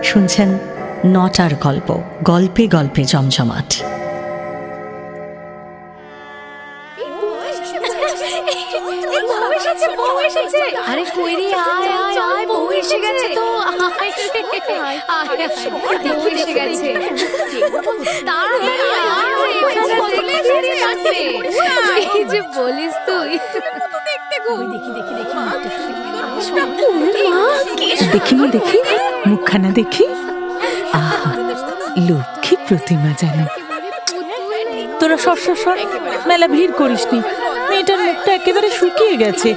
শুনছেন নটার গল্প, গল্পে গল্পে জমজমাট। আরে কইরি আয় আয় আয়, বউ এসে গেছে তো। বউ এসে গেছে, তাড়াতাড়ি আয়। এই যে বলিস তুই, দেখি না, দেখি মুখখানা দেখি। আহা, লক্ষ্মী প্রতিমা যেন। তোরা সর সর সর, মেলা ভিড় করিসনি। মেয়েটার মুখটা একেবারে শুকিয়ে গেছে,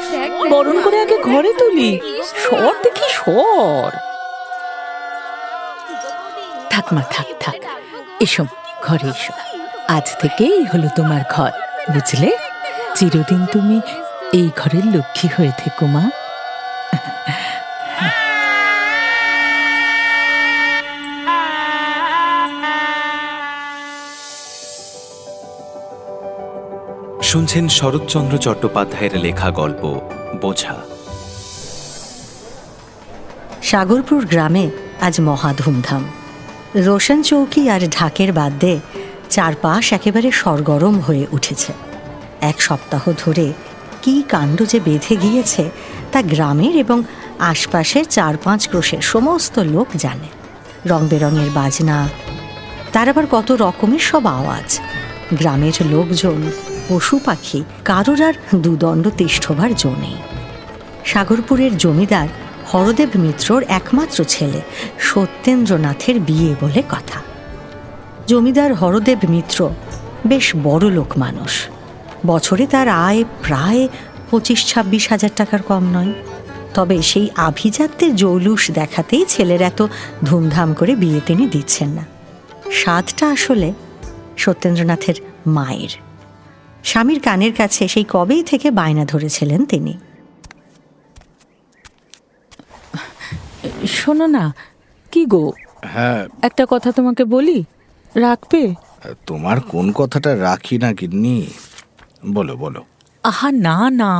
বরণ করে আগে ঘরে তুলি। সর দেখি, সর। থাক মা, থাক থাক, এসো ঘরে এসো। আজ থেকেই হলো তোমার ঘর, বুঝলে? চিরদিন তুমি এই ঘরের লক্ষ্মী হয়ে থেকো মা। শুনছেন শরৎচন্দ্র চট্টোপাধ্যায়ের লেখা গল্প বোঝা। সাগরপুর গ্রামে আজ মহা ধুমধাম। রোশন চৌকি আর ঢাকের বাদ্যে চারপাশ একেবারে সরগরম হয়ে উঠেছে। এক সপ্তাহ ধরে কী কাণ্ড যে বেঁধে গিয়েছে তা গ্রামের এবং আশপাশের 4-5 ক্রোশের সমস্ত লোক জানে। রং বেরঙের বাজনা, তার আবার কত রকমের সব আওয়াজ। গ্রামের লোকজন, পশু পাখি, কারোর আর দুদণ্ড তিষ্ঠবার জো নেই। সাগরপুরের জমিদার হরদেব মিত্রর একমাত্র ছেলে সত্যেন্দ্রনাথের বিয়ে বলে কথা। জমিদার হরদেব মিত্র বেশ বড় লোক মানুষ। বছরে তার আয় প্রায় 25-26 হাজার টাকার কম নয়। তবে সেই আভিজাত্যের জৌলুস দেখাতেই ছেলের এত ধুমধাম করে বিয়ে তিনি দিচ্ছেন না। স্বাদটা আসলে সত্যেন্দ্রনাথের মায়ের। স্বামীর কানের কাছে সেই কবেই থেকে বায়না ধরেছিলেন তিনি। শোনো না, কি গো? হ্যাঁ, একটা কথা তোমাকে বলি, রাখবে? তোমার কোন কথাটা রাখি না গিন্নি, বলো বলো। আহা না না,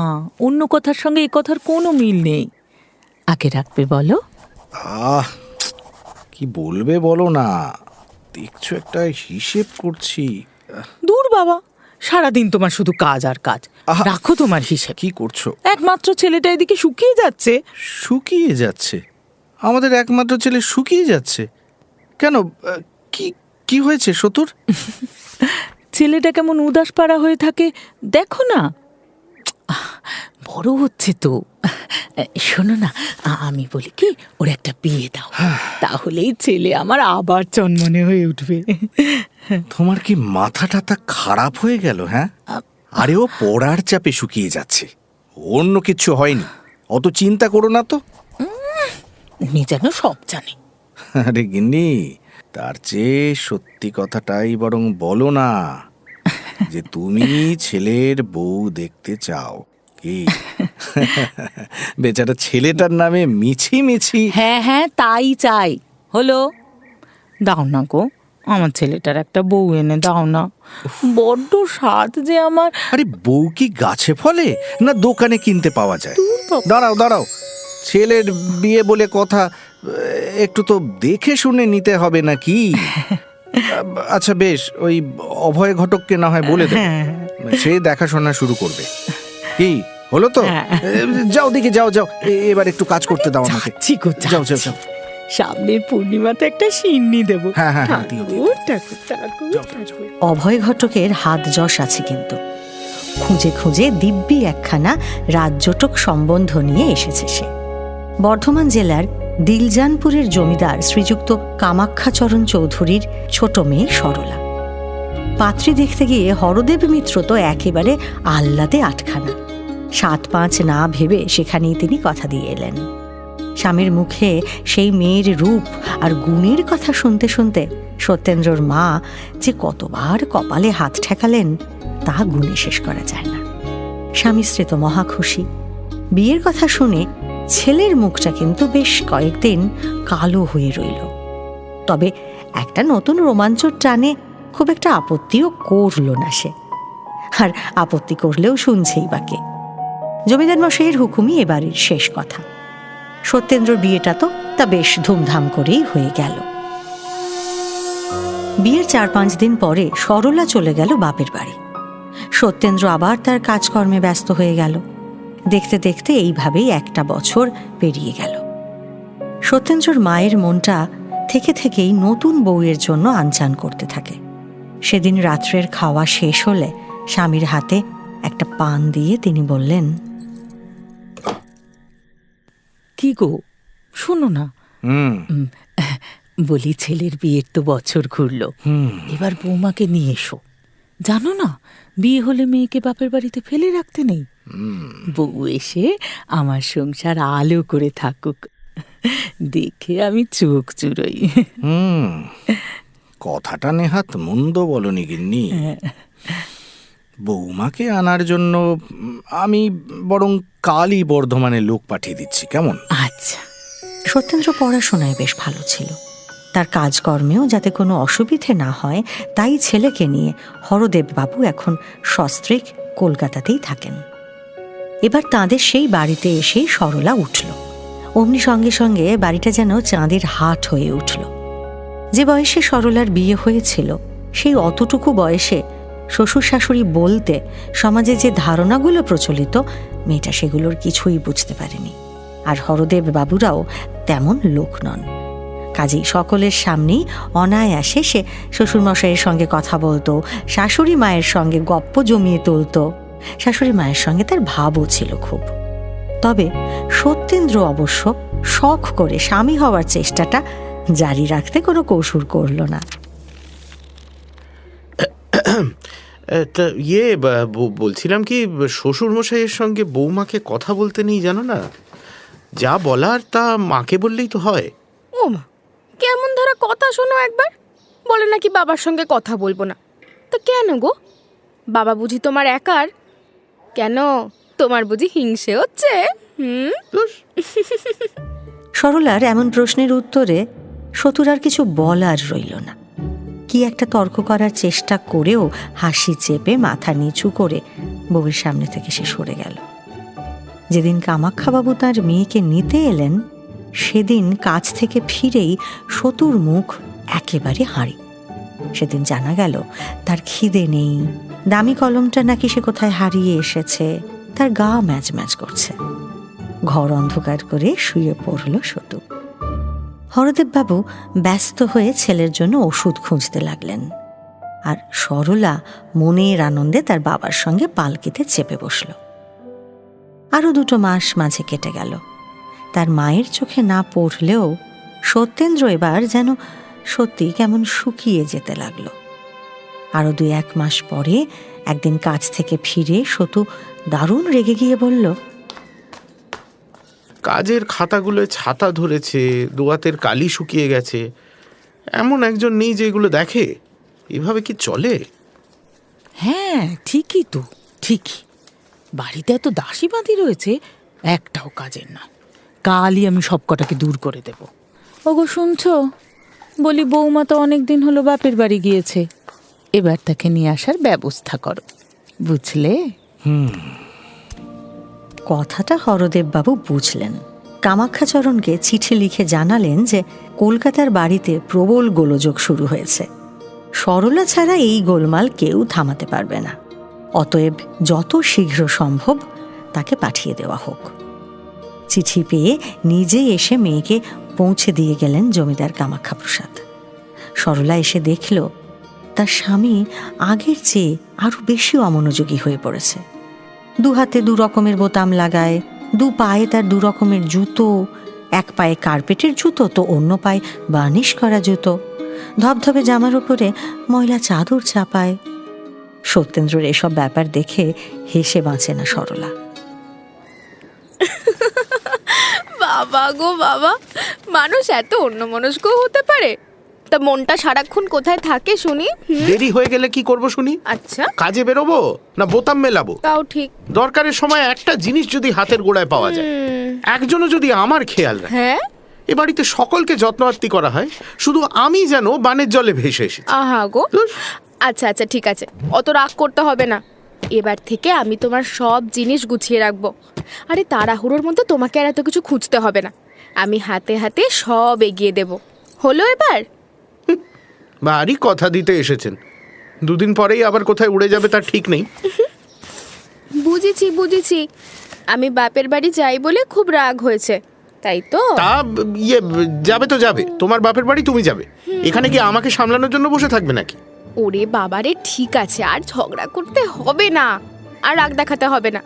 অন্য কথার সঙ্গে এই কথার কোনো মিল নেই। আগে রাখবে বলো। আহ, কি বলবে বলো না, দেখছো একটা হিসেব করছি। দূর বাবা, সারাদিন তোমার শুধু কাজ আর কাজ। আহা, রাখো তোমার হিসেব। কি করছো? একমাত্র ছেলেটা এদিকে শুকিয়ে যাচ্ছে। শুকিয়ে যাচ্ছে? আমাদের একমাত্র ছেলে শুকিয়ে যাচ্ছে কেন? কি কি হয়েছে সতুর? ছেলেটা কেমন উদাস পাড়া হয়ে থাকে দেখো না। বড় হচ্ছে তো। শোনো না, আমি বলি কি, ওর একটা বিয়ে দাও, তাহলেই ছেলে আমার আবার চনমনে হয়ে উঠবে। তোমার কি মাথা টাথা খারাপ হয়ে গেল? হ্যাঁ, আরে ও পড়ার চাপে শুকিয়ে যাচ্ছে, অন্য কিছু হয়নি। অত চিন্তা করো না তো। উনি যেন সব জানে। আরে গিন্নি, তার চেয়ে সত্যি কথাটাই বরং বলো না, যে তুমি ছেলের বউ দেখতে চাও। কি বেচারা ছেলেটার নামে মিছি মিছি। হ্যাঁ হ্যাঁ, তাই চাই। হলো, দাও না গো, আমার ছেলেটার একটা বউ এনে দাও না। বড্ড স্বাদ যে আমার। আরে বউ কি গাছে ফলে না দোকানে কিনতে পাওয়া যায়? দাঁড়াও দাঁড়াও, ছেলের বিয়ে বলে কথা, একটু তো দেখে শুনে নিতে হবে নাকি? আচ্ছা বেশ, ওই অভয় ঘটককে না হয় বলে দেব, সে দেখাশোনা শুরু করবে। কি হলো তো? যাও দিকে যাও যাও, এবার একটু কাজ করতে দাও আমাকে। যাও যাও যাও। সামনের পূর্ণিমাতে একটা সিন্নি দেবো। হ্যাঁ হ্যাঁ হ্যাঁ, দিও দিও। অভয় ঘটকের হাত যশ আছে কিন্তু। খুঁজে খুঁজে দিব্যি একখানা রাজ্যটক সম্বন্ধ নিয়ে এসেছে সে। বর্ধমান জেলার দিলজানপুরের জমিদার শ্রীযুক্ত কামাখ্যাচরণ চৌধুরীর ছোট মেয়ে সরলা। পাত্রী দেখতে গিয়ে হরদেব মিত্র তো একেবারে আহ্লাদে আটখানা। 7-5 না ভেবে সেখানেই তিনি কথা দিয়ে এলেন। স্বামীর মুখে সেই মেয়ের রূপ আর গুণের কথা শুনতে শুনতে সত্যেন্দ্রর মা যে কতবার কপালে হাত ঠেকালেন তা গুণে শেষ করা যায় না। স্বামী স্ত্রী তো মহা খুশি। বিয়ের কথা শুনে ছেলের মুখটা কিন্তু বেশ কয়েকদিন কালো হয়ে রইল। তবে একটা নতুন রোমাঞ্চর টানে খুব একটা আপত্তিও করল না সে। আর আপত্তি করলেও শুনছেই বাকে। জমিদার মশাইয়ের হুকুমই এবারের শেষ কথা। সত্যেন্দ্রর বিয়েটা তো তা বেশ ধুমধাম করেই হয়ে গেল। বিয়ের 4-5 দিন পরে সরলা চলে গেল বাপের বাড়ি। সত্যেন্দ্র আবার তার কাজকর্মে ব্যস্ত হয়ে গেল। দেখতে দেখতে এইভাবেই একটা বছর পেরিয়ে গেল। সত্যেন্দ্রর মায়ের মনটা থেকে থেকেই নতুন বউয়ের জন্য আনচান করতে থাকে। সেদিন রাত্রের খাওয়া শেষ হলে স্বামীর হাতে একটা পান দিয়ে তিনি বললেন, কি গো, শোনো না, হুম বলি ছেলের বিয়ের তো বছর ঘুরলো, এবার বৌমাকে নিয়ে এসো। জানো না, বিয়ে হলে মেয়েকে বাপের বাড়িতে ফেলে রাখতে নেই। বউ এসে আমার সংসার আলো করে থাকুক, দেখে আমি চোখ চুরোই। কথাটা নেহাত মন্দ বলনি গিন্নি। বৌমাকে আনার জন্য আমি বরং কালই বর্ধমানে লোক পাঠিয়ে দিচ্ছি, কেমন? আচ্ছা। সত্যেন্দ্র পড়াশোনায় বেশ ভালো ছিল। তার কাজকর্মেও যাতে কোনো অসুবিধে না হয় তাই ছেলেকে নিয়ে হরদেব বাবু এখন সস্ত্রীক কলকাতাতেই থাকেন। এবার তাঁদের সেই বাড়িতে এসেই সরলা উঠল। অমনি সঙ্গে সঙ্গে বাড়িটা যেন চাঁদের হাট হয়ে উঠল। যে বয়সে সরলার বিয়ে হয়েছিল সেই অতটুকু বয়সে শ্বশুর শাশুড়ি বলতে সমাজে যে ধারণাগুলো প্রচলিত, মেয়েটা সেগুলোর কিছুই বুঝতে পারেনি। আর হরদেব বাবুরাও তেমন লোক নন। কাজেই সকলের সামনেই অনায়াসে সে শ্বশুরমশাইয়ের সঙ্গে কথা বলতো, শাশুড়ি মায়ের সঙ্গে গপ্প জমিয়ে তুলতো। শাশুড়ি মায়ের সঙ্গে তার ভাবও ছিল খুব। তবে সত্যেন্দ্র অবশ্য শখ করে স্বামী হওয়ার চেষ্টাটা জারি রাখতে কোনো কসুর করল না। তা বলছিলাম কি, শ্বশুরমশাইয়ের সঙ্গে বৌমাকে কথা বলতে নেই, জানো না? যা বলার তা মাকে বললেই তো হয়। ও মা, কেমন ধরা কথা শোনো একবার। বলে নাকি বাবার সঙ্গে কথা বলবো না। তো কেন গো, বাবা বুঝি তোমার একার? কেন, তোমার বুঝি হিংসে হচ্ছে? সরলার এমন প্রশ্নের উত্তরে সতুর আর কিছু বলার রইল না। কি একটা তর্ক করার চেষ্টা করেও হাসি চেপে মাথা নিচু করে বউয়ের সামনে থেকে সে সরে গেল। যেদিন কামাখ্যাবাবু তার মেয়েকে নিতে এলেন সেদিন কাজ থেকে ফিরেই সতুর মুখ একেবারে হাঁড়ি। সেদিন জানা গেল তার খিদে নেই, দামি কলমটা নাকি সে কোথায় হারিয়ে এসেছে। তার গা ম্যাচ ম্যাচ করছে। ঘর অন্ধকার করে শুয়ে পড়ল সতু। হরদেববাবু ব্যস্ত হয়ে ছেলের জন্য ওষুধ খুঁজতে লাগলেন, আর সরলা মনের আনন্দে তার বাবার সঙ্গে পালকিতে চেপে বসল। আরো 2 মাস মাঝে কেটে গেল। তার মায়ের চোখে না পড়লেও সত্যেন্দ্র এবার যেন সত্যি কেমন শুকিয়ে যেতে লাগলো। আরো 2-1 মাস পরে একদিন কাজ থেকে ফিরে সতু দারুণ রেগে গিয়ে বলল, কাজের খাতাগুলো ছাতা ধরেছে, দোয়াতের কালি শুকিয়ে গেছে। এমন একজন নেই যে এগুলো দেখে? এভাবে কি চলে? হ্যাঁ, ঠিকই তো, ঠিকই। বাড়িতে এত দাসী বাঁধি রয়েছে, একটাও কাজের না। কালই আমি সব কটাকে দূর করে দেব। ওগো শুনছো, বলি বৌমা তো অনেক দিন হলো বাপের বাড়ি গিয়েছে, এবার তাকে নিয়ে আসার ব্যবস্থা করো, বুঝলে? কথাটা হরদেববাবু বুঝলেন। কামাখ্যাচরণকে চিঠি লিখে জানালেন যে কলকাতার বাড়িতে প্রবল গোলযোগ শুরু হয়েছে। সরলা ছাড়া এই গোলমাল কেউ থামাতে পারবে না, অতএব যত শীঘ্র সম্ভব তাকে পাঠিয়ে দেওয়া হোক। চিঠি পেয়ে নিজেই এসে মেয়েকে পৌঁছে দিয়ে গেলেন জমিদার কামাখ্যাপ্রসাদ। সরলা এসে দেখল তার স্বামী আগের চেয়ে আরো বেশি অমনোযোগী হয়ে পড়েছে। 2 হাতে 2 রকমের বোতাম লাগায়, 2 পায়ে তার 2 রকমের জুতো, 1 পায়ে কার্পেটের জুতো তো অন্য পায়ে বার্নিশ করা জুতো, ধবধবে জামার উপরে ময়লা চাদর চাপায়। সত্যেন্দ্রর এসব ব্যাপার দেখে হেসে বাঁচে না সরলা। বাবা গো বাবা, মানুষ এত অন্যমনস্ক হতে পারে? তা মনটা সারাক্ষণ কোথায় থাকে শুনি? দেরি হয়ে গেলে কি করব শুনি? আচ্ছা, কাজে বেরোবো না বোতাম মেলাবো? তাও ঠিক। দরকারের সময় একটা জিনিস যদি হাতের গোড়ায় পাওয়া যায়, একজনও যদি আমার খেয়াল রাখে, হ্যাঁ, এ বাড়িতে সকলকে যত্নআত্তি করা হয়, শুধু আমি যেন বানের জলে ভেসে এসেছি। আহা গো। আচ্ছা আচ্ছা, ঠিক আছে, অত রাগ করতে হবে না। এবার থেকে আমি তোমার সব জিনিস গুছিয়ে রাখবো। আরে তাড়াহুড়োর মধ্যে তোমাকে আর এত কিছু খুঁজতে হবে না। আমি হাতে হাতে সব এগিয়ে দেব। হলো এবার? ভারী কথা দিতে এসেছেন, দুদিন পরেই আবার কোথায় উড়ে যাবে তার ঠিক নেই। বুঝেছি বুঝেছি, আমি বাপের বাড়ি যাই বলে খুব রাগ হয়েছে, তাই তো? তা যাবে তো যাবে, তোমার বাপের বাড়ি তুমি যাবে, এখানে কি আমাকে সামলানোর জন্য বসে থাকবে নাকি? ওরে বাবারে, ঠিক আছে, আর ঝগড়া করতে হবে না, আর রাগ দেখাতে হবে না।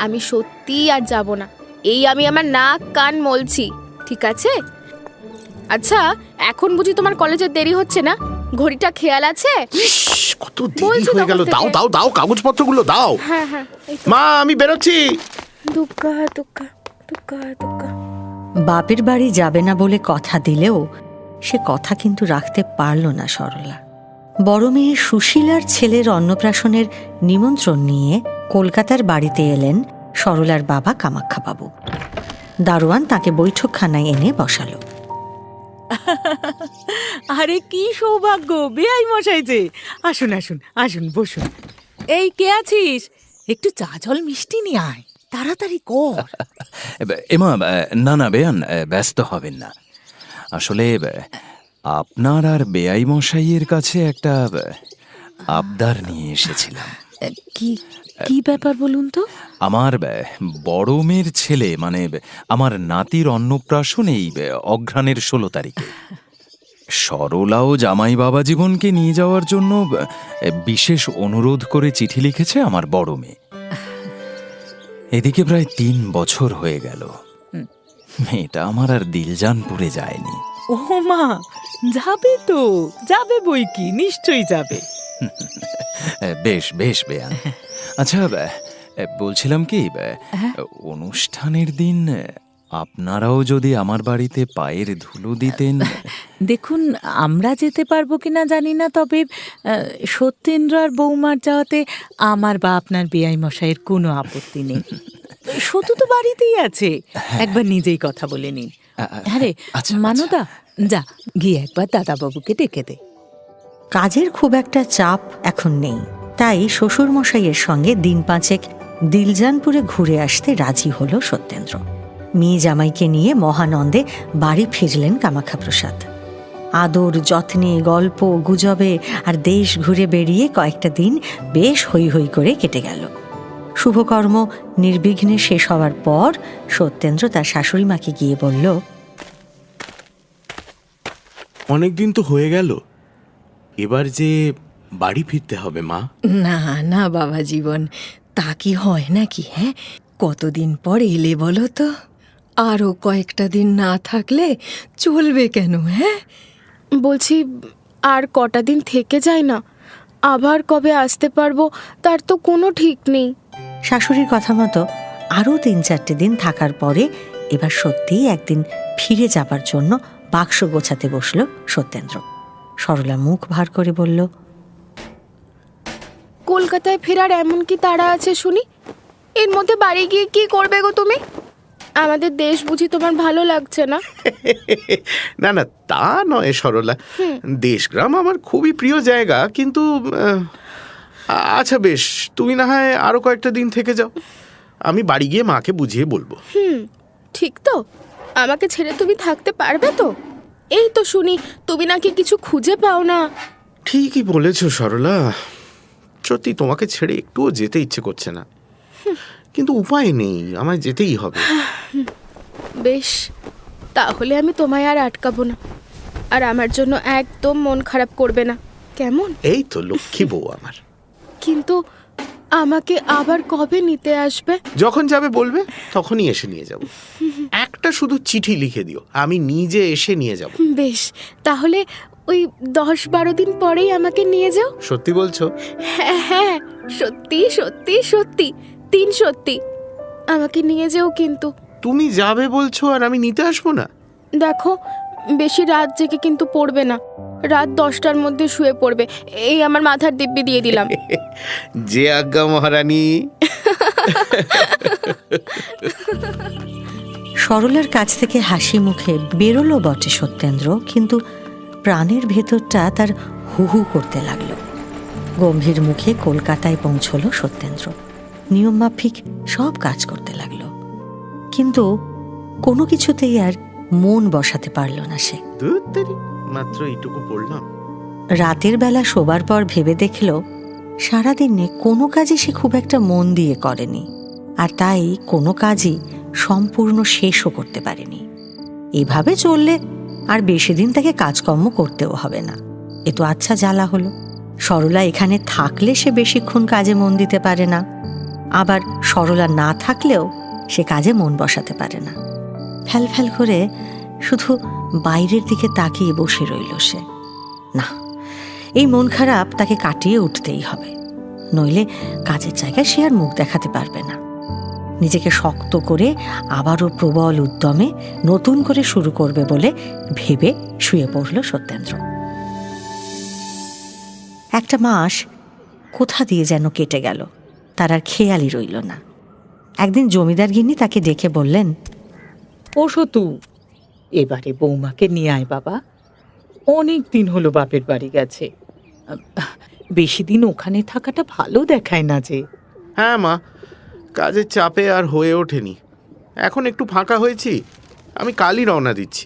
আমি সত্যি আর যাব না, এই আমি আমার নাক কান মলছি, ঠিক আছে? আচ্ছা, এখন বুঝি তোমার কলেজের দেরি হচ্ছে না? ঘড়িটা খেয়াল আছে? কত দেরি বলছি হয়ে গেল, তখন দাও থেকে। দাও দাও কাগজপত্রগুলো দাও। হ্যাঁ হ্যাঁ, এই তো। মা, আমি বেরোচ্ছি। দুগ্গা দুগ্গা দুগ্গা দুগ্গা। বাপের বাড়ি যাবে না বলে কথা দিলেও সে কথা কিন্তু রাখতে পারল না সরলা। বড় মেয়ে সুশীলার ছেলের অন্নপ্রাশনের নিমন্ত্রণ নিয়ে কলকাতার বাড়িতে এলেন সরলার বাবা কামাখ্যাবাবু। দারোয়ান তাকে বৈঠকখানায় এনে বসালো। আরে কি সৌভাগ্য, বেআই মশাই যে। আসুন আসুন আসুন, বসুন। এই কে আছিস? একটু চা জল মিষ্টি নিয়ে আয়, তাড়াতাড়ি কর। এমা, না না বেয়ান, ব্যস্ত হবেন না। আসলে আপনার আর বেয়াই মশাইয়ের কাছে একটা আবদার নিয়ে এসেছিলাম। কি কি ব্যাপার বলুন তো? আমার বড় মেয়ের ছেলে, মানে আমার নাতির অন্নপ্রাশন এই অঘ্রাণের 16 তারিখে। সরলা ও জামাই বাবা জীবনকে নিয়ে যাওয়ার জন্য বিশেষ অনুরোধ করে চিঠি লিখেছে আমার বড় মেয়ে। এদিকে প্রায় 3 বছর হয়ে গেল, মেয়েটা আমার আর দিলজানপুরে যায়নি। ও মা, যাবে তো, যাবে বই কি, নিশ্চয়ই যাবে। বেশ বেশ বেয়ান। আচ্ছা, বলছিলাম কি, অনুষ্ঠানের দিন আপনারাও যদি আমার বাড়িতে পায়ের ধুলো দিতেন। দেখুন, আমরা যেতে পারবো কিনা জানি না, তবে সত্যেন্দ্র আর বৌমার যাওয়াতে আমার বা আপনার বেআই মশাইয়ের কোনো আপত্তি নেই। সতু তো বাড়িতেই আছে, একবার নিজেই কথা বলে নিন। হ্যাঁ রে আচ্ছা, মানদা, যা গিয়ে একবার দাদাবাবুকে ডেকে দে। কাজের খুব একটা চাপ এখন নেই, তাই শ্বশুরমশাইয়ের সঙ্গে দিন 5 দিলজানপুরে ঘুরে আসতে রাজি হলো সত্যেন্দ্র। মেয়ে জামাইকে নিয়ে মহানন্দে বাড়ি ফিরলেন কামাখ্যাপ্রসাদ। আদর যত্নে, গল্প গুজবে আর দেশ ঘুরে বেরিয়ে কয়েকটা দিন বেশ হৈ হৈ করে কেটে গেল। শুভকর্ম নির্বিঘ্নে শেষ হওয়ার পর সত্যেন্দ্র তার শাশুড়ি মাকে গিয়ে বলল, অনেকদিন তো হয়ে গেল, এবার যে বাড়ি ফিরতে হবে মা। না না বাবা জীবন, তা কি হয় নাকি? হ্যাঁ, কতদিন পর এলে বলো তো? আরও কয়েকটা দিন না থাকলে চলবে কেন? হ্যাঁ, বলছি, আর কটা দিন থেকে যাই না, আবার কবে আসতে পারবো তার তো কোনো ঠিক নেই। শাশুড়ির কথা মতো আরও 3-4 দিন থাকার পরে এবার সত্যিই একদিন ফিরে যাবার জন্য বাক্স গোছাতে বসল সত্যেন্দ্র। সরলা মুখ ভার করে বলল, কলকাতায় ফেরার এমন কি তাড়া আছে শুনি? এর মধ্যে বাড়ি গিয়ে কি করবে গো তুমি? আমাদের দেশ বুঝি তোমার ভালো লাগছে না? না না, তা নয় সরলা, দেশগ্রাম আমার খুবই প্রিয় জায়গা, কিন্তু আচ্ছা বেশ, তুমি না হয় আরো কয়েকটা দিন থেকে যাও, আমি বাড়ি গিয়ে মাকে বুঝিয়ে বলবো। ঠিক তো? আমাকে ছেড়ে তুমি থাকতে পারবে তো? এই তো শুনি তুমি নাকি কিছু খুঁজে পাও না। ঠিকই বলেছ সরলা, সত্যি তোমাকে ছেড়ে একটুও যেতে ইচ্ছে করছে না, কিন্তু উপায় নেই, আমায় যেতেই হবে। বেশ, তাহলে আমি তোমায় আর আটকাবো না, আর আমার জন্য একদম মন খারাপ করবে না, কেমন? এই তো লক্ষ্মী বউ আমার। কিন্তু আমাকে আবার কবে নিতে আসবে? যখন যাবে বলবে, তখনই এসে নিয়ে যাব। একটা শুধু চিঠি লিখে দিও, আমি নিজে এসে নিয়ে যাব। বেশ, তাহলে ওই 10-12 দিন পরেই আমাকে নিয়ে যাও। সত্যি বলছো? হ্যাঁ হ্যাঁ, সত্যি সত্যি সত্যি, 3 সত্যি। আমাকে নিয়ে যেও কিন্তু। তুমি যাবে বলছো আর আমি নিতে আসবো না? দেখো, বেশি রাত জেগে কিন্তু পড়বে না, রাত 10টার মধ্যে শুয়ে পড়বে, এই আমার মাথার দিব্যি দিয়ে দিলাম। যে আজ্ঞা মহারানী। সরলার কাছ থেকে হাসি মুখে বেরোলো বটে সত্যেন্দ্র, কিন্তু প্রাণের ভেতরটা তার হু হু করতে লাগলো। গম্ভীর মুখে কলকাতায় পৌঁছলো সত্যেন্দ্র, নিয়মমাফিক সব কাজ করতে লাগলো, কিন্তু কোনো কিছুতেই আর মন বসাতে পারল না সে। ধুর তেরি, মাত্র এইটুকু পড়লাম। রাতের বেলা শোবার পর ভেবে দেখল সারাদিনে কোনো কাজই সে খুব একটা মন দিয়ে করেনি, আর তাই কোনো কাজই সম্পূর্ণ শেষও করতে পারেনি। এভাবে চললে আর বেশি দিন তাকে কাজকর্ম করতেও হবে না। এ তো আচ্ছা জ্বালা হলো। সরলা এখানে থাকলে সে বেশিক্ষণ কাজে মন দিতে পারে না, আবার সরলা না থাকলেও সে কাজে মন বসাতে পারে না। ফ্যাল ফ্যাল করে শুধু বাইরের দিকে তাকিয়ে বসে রইল সে। না, এই মন খারাপ তাকে কাটিয়ে উঠতেই হবে, নইলে কাজের জায়গায় সে আর মুখ দেখাতে পারবে না। নিজেকে শক্ত করে আবারও প্রবল উদ্যমে নতুন করে শুরু করবে বলে ভেবে শুয়ে পড়ল সত্যেন্দ্র। একটা মাস কোথা দিয়ে যেন কেটে গেল, তার আর খেয়ালই রইল না। একদিন জমিদার গিন্নি তাকে ডেকে বললেন, ও সতু, এবারে বৌমাকে নিয়ে আয় বাবা। অনেক দিন হলো বাপের বাড়ি গেছে, বেশি দিন ওখানে থাকাটা ভালো দেখায় না যে। হ্যাঁ মা, কাজের চাপে আর হয়ে ওঠেনি। এখন একটু ফাঁকা হয়েছি, আমি কালই রওনা দিচ্ছি।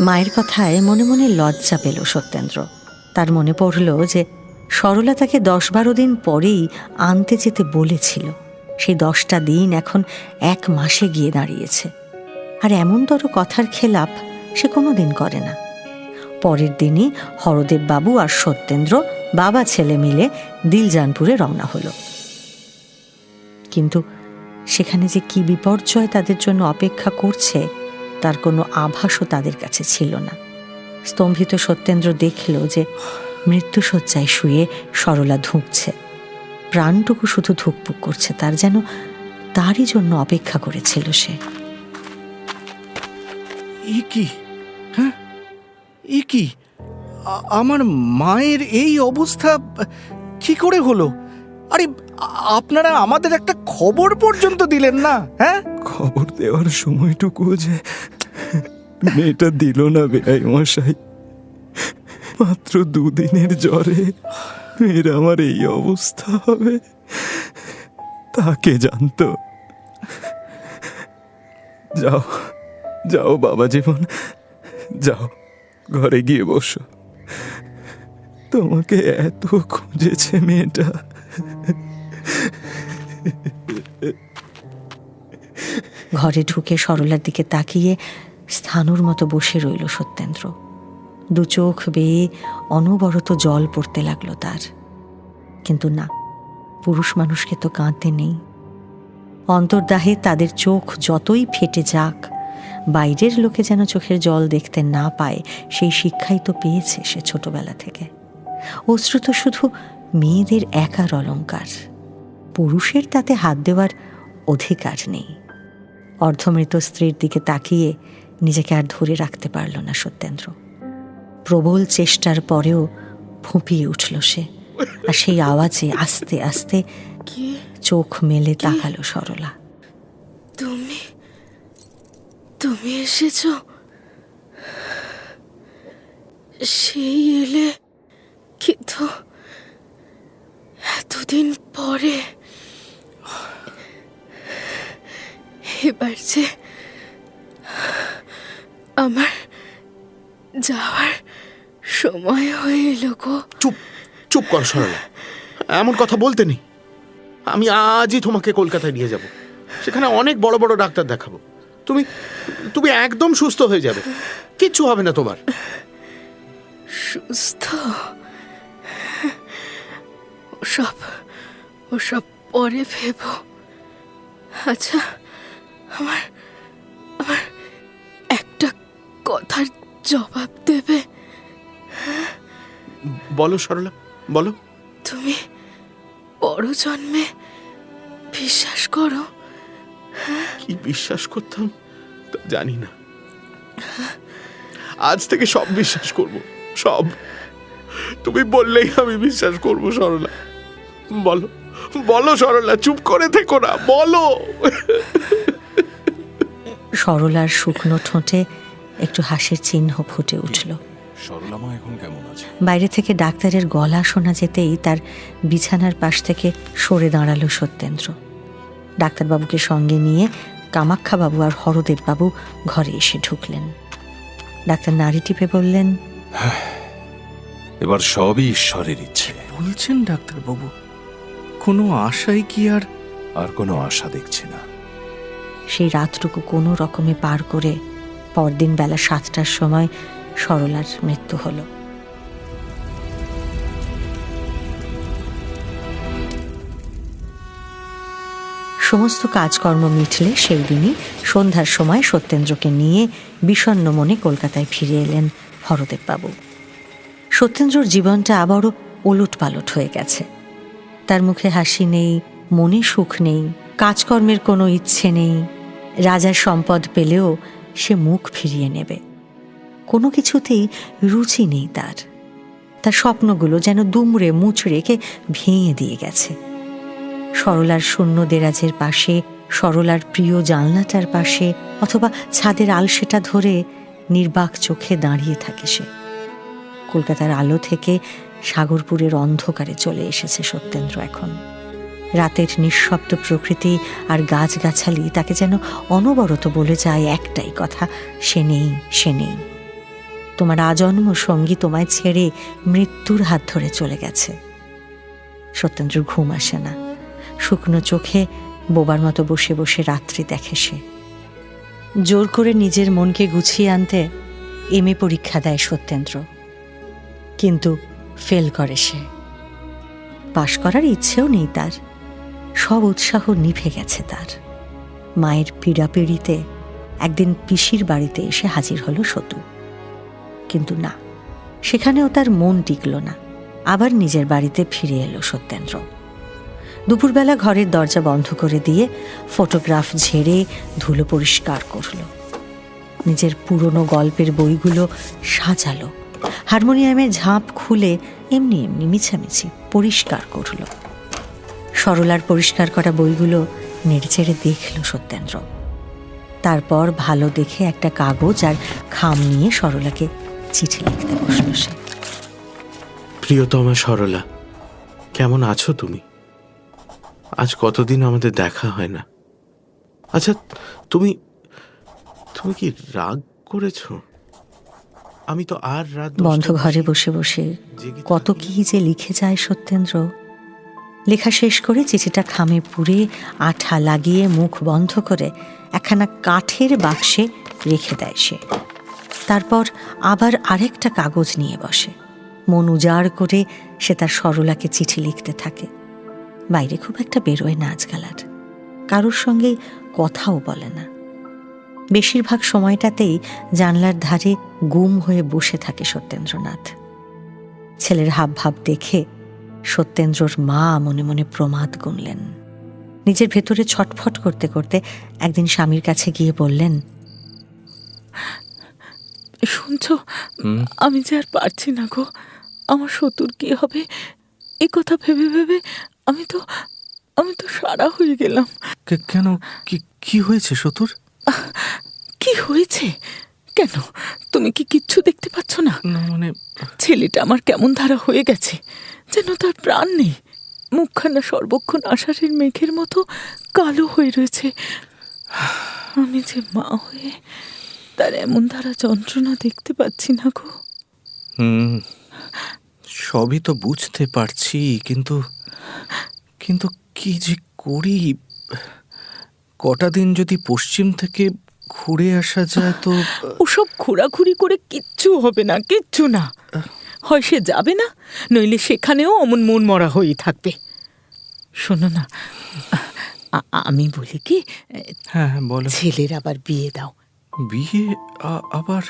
মায়ের কথায় মনে মনে লজ্জা পেল সত্যেন্দ্র। তার মনে পড়ল যে সরলা তাকে 10-12 দিন পরেই আনতে যেতে বলেছিল। সেই 10টা দিন এখন 1 মাসে গিয়ে দাঁড়িয়েছে, আর এমনতর কথার খেলাপ সে কোনো দিন করে না। পরের দিনই হরদেব বাবু আর সত্যেন্দ্র বাবা ছেলে মিলে দিলজানপুরে রওনা হলো। কিন্তু সেখানে যে কি বিপর্যয় তাদের জন্য অপেক্ষা করছে তার কোনো আভাসও তাদের কাছে ছিল না। স্তম্ভিত সত্যেন্দ্র দেখল যে মৃত্যুশয্যায় শুয়ে সরলা ধুঁকছে, প্রাণটুকু শুধু ধুকপুক করছে, তার যেন তারই জন্য অপেক্ষা করেছিল সে। এ কি? হ্যাঁ, এ কি? আমার মায়ের এই অবস্থা কি করে হলো? আরে আপনারা আমাদের একটা খবর পর্যন্ত দিলেন না। হ্যাঁ, খবর দেওয়ার সময়টুকু যে মেয়েটা দিল না বেআই মশাই। মাত্র 2 দিনের জ্বরে মেয়ের আমার এই অবস্থা হবে তাকে জানতো। যাও যাও বাবা জীবন, যাও ঘরে গিয়ে বসো। তোমাকে এত খুঁজেছে মেয়েটা। ঘরে ঢুকে সরলার দিকে তাকিয়ে স্থানুর মতো বসে রইল সত্যেন্দ্র। 2 চোখ বেয়ে অনবরত জল পড়তে লাগলো তার। কিন্তু না, পুরুষ মানুষকে তো কাঁদতে নেই। অন্তর্দাহে তাদের চোখ যতই ফেটে যাক, বাইরের লোকে যেন চোখের জল দেখতে না পায় সেই শিক্ষাই তো পেয়েছে সে ছোটবেলা থেকে। অশ্রু তো শুধু মেয়েদের একার অলংকার, পুরুষের তাতে হাত দেওয়ার অধিকার নেই। অর্ধমৃত স্ত্রীর দিকে তাকিয়ে নিজেকে আর ধরে রাখতে পারল না সত্যেন্দ্র। প্রবল চেষ্টার পরেও ফুঁপিয়ে উঠল সে, আর সেই আওয়াজে আস্তে আস্তে চোখ মেলে তাকালো সরলা। তুমি তুমি এসেছ? সেই এলে, কিন্তু এতদিন পরে। এবার যে আমার যাওয়ার সময় হয়ে এলো গো। চুপ চুপ কর সরলা, এমন কথা বলতে নেই। আমি আজই তোমাকে কলকাতায় নিয়ে যাব, সেখানে অনেক বড় বড় ডাক্তার দেখাবো। তুমি তুমি একদম সুস্থ হয়ে যাবে, কিচ্ছু হবে না তোমার। সুস্থ? ওসব পরে ভেব। আচ্ছা, আমার একটা কথার জবাব দেবে? বলো সরলা, বলো। তুমি বড় জন্মে বিশ্বাস করো? কি বিশ্বাস করতাম তা জানি না, আজ থেকে সব বিশ্বাস করব, সব। তুমি বললেই আমি বিশ্বাস করব সরলা। বলো বলো সরলা, চুপ করে থেকো না, বলো। সরলার শুকনো ঠোঁটে একটু হাসির চিহ্ন ফুটে উঠল। সরলা মা এখন কেমন আছে? বাইরে থেকে ডাক্তারের গলা শোনা যেতেই তার বিছানার পাশ থেকে সরে দাঁড়ালো সত্যেন্দ্র। ডাক্তারবাবুকে সঙ্গে নিয়ে কামাক্ষাবাবু আর হরদেববাবু ঘরে এসে ঢুকলেন। ডাক্তার নাড়ি টিপে বললেন, এবার সবই ঈশ্বরের ইচ্ছে। বলছেন ডাক্তারবাবু, কোনো আশাই কি আর কোনো আশা দেখছি না। সেই রাতটুকু কোনো রকমে পার করে পরদিন বেলা 7টার সময় সরলার মৃত্যু হলো। সমস্ত কাজকর্ম মিটলে সেই দিনই সন্ধ্যার সময় সত্যেন্দ্রকে নিয়ে বিষণ্ণ মনে কলকাতায় ফিরে এলেন হরদেববাবু। সত্যেন্দ্রর জীবনটা আবারও ওলটপালট হয়ে গেছে। তার মুখে হাসি নেই, মনে সুখ নেই, কাজকর্মের কোনো ইচ্ছে নেই। রাজার সম্পদ পেলেও সে মুখ ফিরিয়ে নেবে। কোনো কিছুতেই রুচি নেই তার। তার স্বপ্নগুলো যেন দুমড়ে মুচড়েকে ভেঙে দিয়ে গেছে। সরলার শূন্য দেরাজের পাশে, সরলার প্রিয় জানলাটার পাশে অথবা ছাদের আলসেটা ধরে নির্বাক চোখে দাঁড়িয়ে থাকে সে। কলকাতার আলো থেকে সাগরপুরের অন্ধকারে চলে এসেছে সত্যেন্দ্র এখন। রাতের নিঃশব্দ প্রকৃতি আর গাছগাছালি তাকে যেন অনবরত বলে যায় একটাই কথা, সে নেই, সে নেই। তোমার আজন্ম সঙ্গী তোমায় ছেড়ে মৃত্যুর হাত ধরে চলে গেছে। সত্যেন্দ্র ঘুম আসে না। শুকনো চোখে বোবার মতো বসে বসে রাত্রি দেখে সে। জোর করে নিজের মনকে গুছিয়ে আনতে এমএ পরীক্ষা দেয় সত্যেন্দ্র, কিন্তু ফেল করে সে। পাশ করার ইচ্ছেও নেই তার। সব উৎসাহ নিভে গেছে তার। মায়ের পীড়াপিড়িতে একদিন পিসির বাড়িতে এসে হাজির হলো সতু, কিন্তু না, সেখানেও তার মন টিকল না। আবার নিজের বাড়িতে ফিরে এলো সত্যেন্দ্র। দুপুরবেলা ঘরের দরজা বন্ধ করে দিয়ে ফটোগ্রাফ ঝেড়ে ধুলো পরিষ্কার করল। নিজের পুরনো গল্পের বইগুলো সাজালো। হারমোনিয়ামের ঝাঁপ খুলে এমনি এমনি মিছামিছি পরিষ্কার করল। সরলার পরিষ্কার করা বইগুলো নেড়েচেড়ে দেখল সত্যেন্দ্র। তারপর ভালো দেখে একটা কাগজ আর খাম নিয়ে সরলাকে চিঠি লিখতে বসল সে। প্রিয়তমা সরলা, কেমন আছো তুমি? আজ কতদিন আমাদের দেখা হয় না। আচ্ছা, তুমি তুমি কি রাগ করেছো? আমি তো আর রাত বন্ধ ঘরে বসে বসে কত কি যে লিখে যায় সত্যেন্দ্র। লেখা শেষ করে চিঠিটা খামে পুরে আঠা লাগিয়ে মুখ বন্ধ করে একখানা কাঠের বাক্সে রেখে দেয় সে। তারপর আবার আরেকটা কাগজ নিয়ে বসে। মন উজাড় করে সে তার সরলাকে চিঠি লিখতে থাকে। বাইরে খুব একটা বেরোয় না আজকাল আর, কারোর সঙ্গে কথাও বলে না। বেশিরভাগ সময়টাতেই জানলার ধারে গুম হয়ে বসে থাকে সত্যেন্দ্রনাথ। ছেলের হাবভাব দেখে সত্যেন্দ্রর মা মনে মনে প্রমাদ গুনলেন। নিজের ভেতরে ছটফট করতে করতে একদিন স্বামীর কাছে গিয়ে বললেন, শুনছো, আমি যে আর পারছি না গো। আমার সতুর কি হবে এ কথা ভেবে ভেবে আমি তো সারা হয়ে গেলাম। কেন, কি হয়েছে সতুর? কি হয়েছে কেন? তুমি কি কিচ্ছু দেখতে পাচ্ছ না? না মানে, ছেলেটা আমার কেমন ধারা হয়ে গেছে, যেন তার প্রাণ নেই। মুখখানা সর্বক্ষণ আষাঢ়ের মেঘের মতো কালো হয়ে রয়েছে। আমি যে মা হয়ে তার এমন ধারা যন্ত্রণা দেখতে পাচ্ছি না গো। সবই তো বুঝতে পারছি, কিন্তু কি যে করি। কটা দিন যদি পশ্চিম থেকে ঘুরে আসা যায় তো। ওসব ঘোরাঘুরি করে কিচ্ছু হবে না, কিচ্ছু না। হয় সে যাবে না, নইলে সেখানেও অমন মন মরা হয়েই থাকবে। শোনো না, আমি বলি কি, হ্যাঁ বলো। ছেলের আবার বিয়ে দাও। বিয়ে আবার?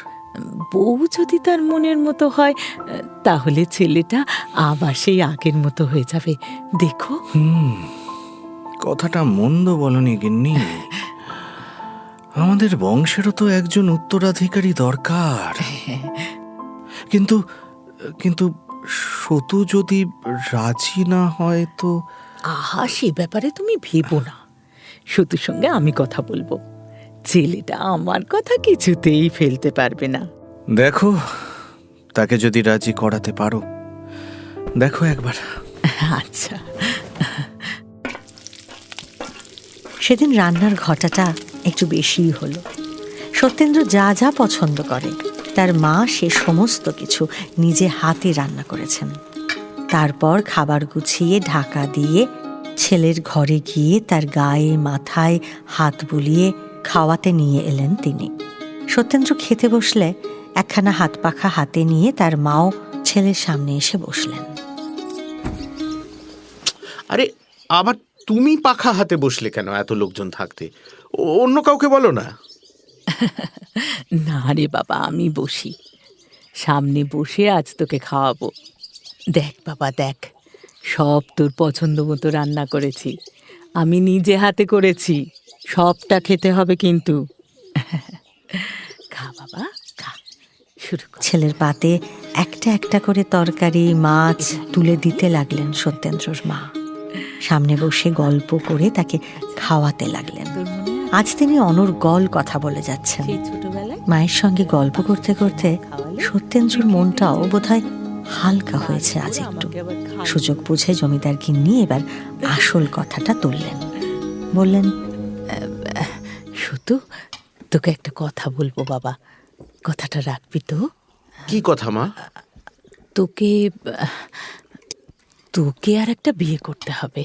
বউ যদি তার মনের মতো হয় তাহলে ছেলেটা আবার সেই আগের মতো হয়ে যাবে, দেখো। কথাটা মন্দ বলনি গিন্নি। আমাদের বংশেরও তো একজন উত্তরাধিকারী দরকার। কিন্তু সতু যদি রাজি না হয় তো। আহা, সে ব্যাপারে তুমি ভেবো না। সতুর সঙ্গে আমি কথা বলবো। ছেলেটা আমার কথা কিছুতেই ফেলতে পারবে না। দেখো, তাকে যদি রাজি করাতে পারো, দেখো একবার। আচ্ছা। সেদিন রান্নার ঘটাটা একটু বেশিই হলো। সত্যেন্দ্র যা যা পছন্দ করে তার মা সে সমস্ত কিছু নিজে হাতে রান্না করেছেন। তারপর খাবার গুছিয়ে ঢাকা দিয়ে ছেলের ঘরে গিয়ে তার গায়ে মাথায় হাত বুলিয়ে খাওয়াতে নিয়ে এলেন তিনি। সত্যেন্দ্র খেতে বসলে একখানা হাত পাখা হাতে নিয়ে তার মাও ছেলের সামনে এসে বসলেন। আরে আবার তুমি পাখা হাতে বসলে কেন এত লোকজন থাকতে? অন্য কাউকে বলো না। না রে বাবা, আমি বসি, সামনে বসে আজ তোকে খাওয়াবো। দেখ বাবা দেখ, সব তোর পছন্দ মতো রান্না করেছি, আমি নিজে হাতে করেছি, সবটা খেতে হবে কিন্তু। খা বাবা খা, শুরু কর। ছেলের পাতে একটা একটা করে তরকারি মাছ তুলে দিতে লাগলেন সত্যেন্দ্রর মা। সামনে বসে গল্প করে তাকে খাওয়াতে লাগলেন। তোর মনে আছে আজ তিনি অনর্গল কথা বলে যাচ্ছেন। সেই ছোটবেলায় মায়ের সঙ্গে গল্প করতে করতে সত্যেন্দ্রর মনটাও বোধহয় হালকা হয়েছে আজ একটু। আমাকে আবার খাওয়াবি। সুযোগ বুঝে জমিদার গিন্নি এবার আসল কথাটা তুললেন। বললেন, শুধু তোকে একটা কথা বলবো বাবা, কথাটা রাখবি তো? কি কথা মা? তোকে তোকে আর একটা বিয়ে করতে হবে।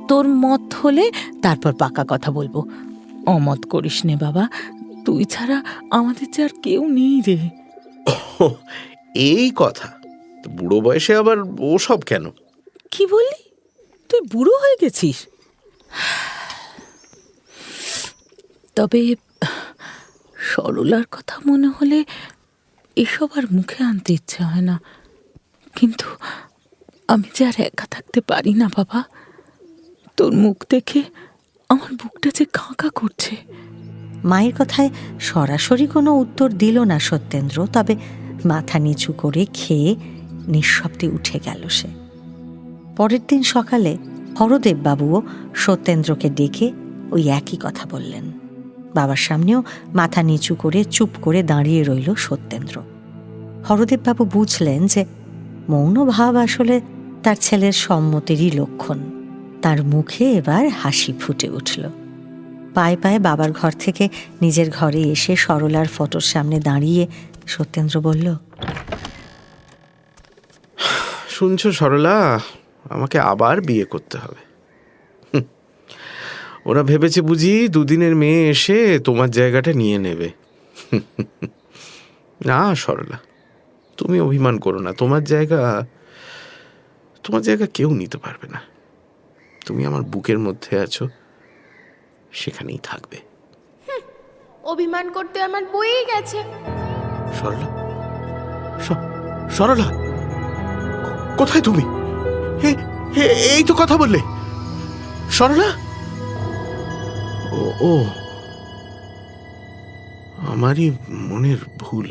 তোর মত হলে তারপর পাকা কথা বলবো। অমত করিস নে বাবা, তুই ছাড়া আমাদের যে আর কেউ নেই রে। এই কথা? তো বুড়ো বয়সে আবার ওসব কেন? কি বললি? তুই বুড়ো হয়ে গেছিস? তবে সরলার কথা মনে হলে এসব আর মুখে আনতে ইচ্ছে হয় না। কিন্তু আমি যে আর একা থাকতে পারি না বাবা। তোর মুখ দেখে আমার বুকটা যে কাঁকা করছে। মায়ের কথায় সরাসরি কোনো উত্তর দিল না সত্যেন্দ্র, তবে মাথা নিচু করে খেয়ে নিঃশব্দে উঠে গেল সে। পরের দিন সকালে হরদেব বাবুও সত্যেন্দ্রকে ডেকে ওই একই কথা বললেন। বাবার সামনেও মাথা নিচু করে চুপ করে দাঁড়িয়ে রইল সত্যেন্দ্র। হরদেববাবু বুঝলেন যে মৌন ভাব আসলে তার ছেলের সম্মতিরই লক্ষণ। তার মুখে এবার হাসি ফুটে উঠল। পায়ে পায়ে বাবার ঘর থেকে নিজের ঘরে এসে সরলার ফটোর সামনে দাঁড়িয়ে সত্যেন্দ্র বলল, শুনছো সরলা, আমাকে আবার বিয়ে করতে হবে। ওরা ভেবেছে বুঝি দুদিনের মেয়ে এসে তোমার জায়গাটা নিয়ে নেবে। না সরলা, তুমি অভিমান করো না, তোমার জায়গা কেউ নিতে পারবে না। তুমি আমার বুকের মধ্যে আছো, সেখানেই থাকবে। অভিমান করতে আমার বইই গেছে। সরলা, সরলা, কোথায় তুমি? এই তো কথা বললে সরলা। ও আমারই মনের ভুল।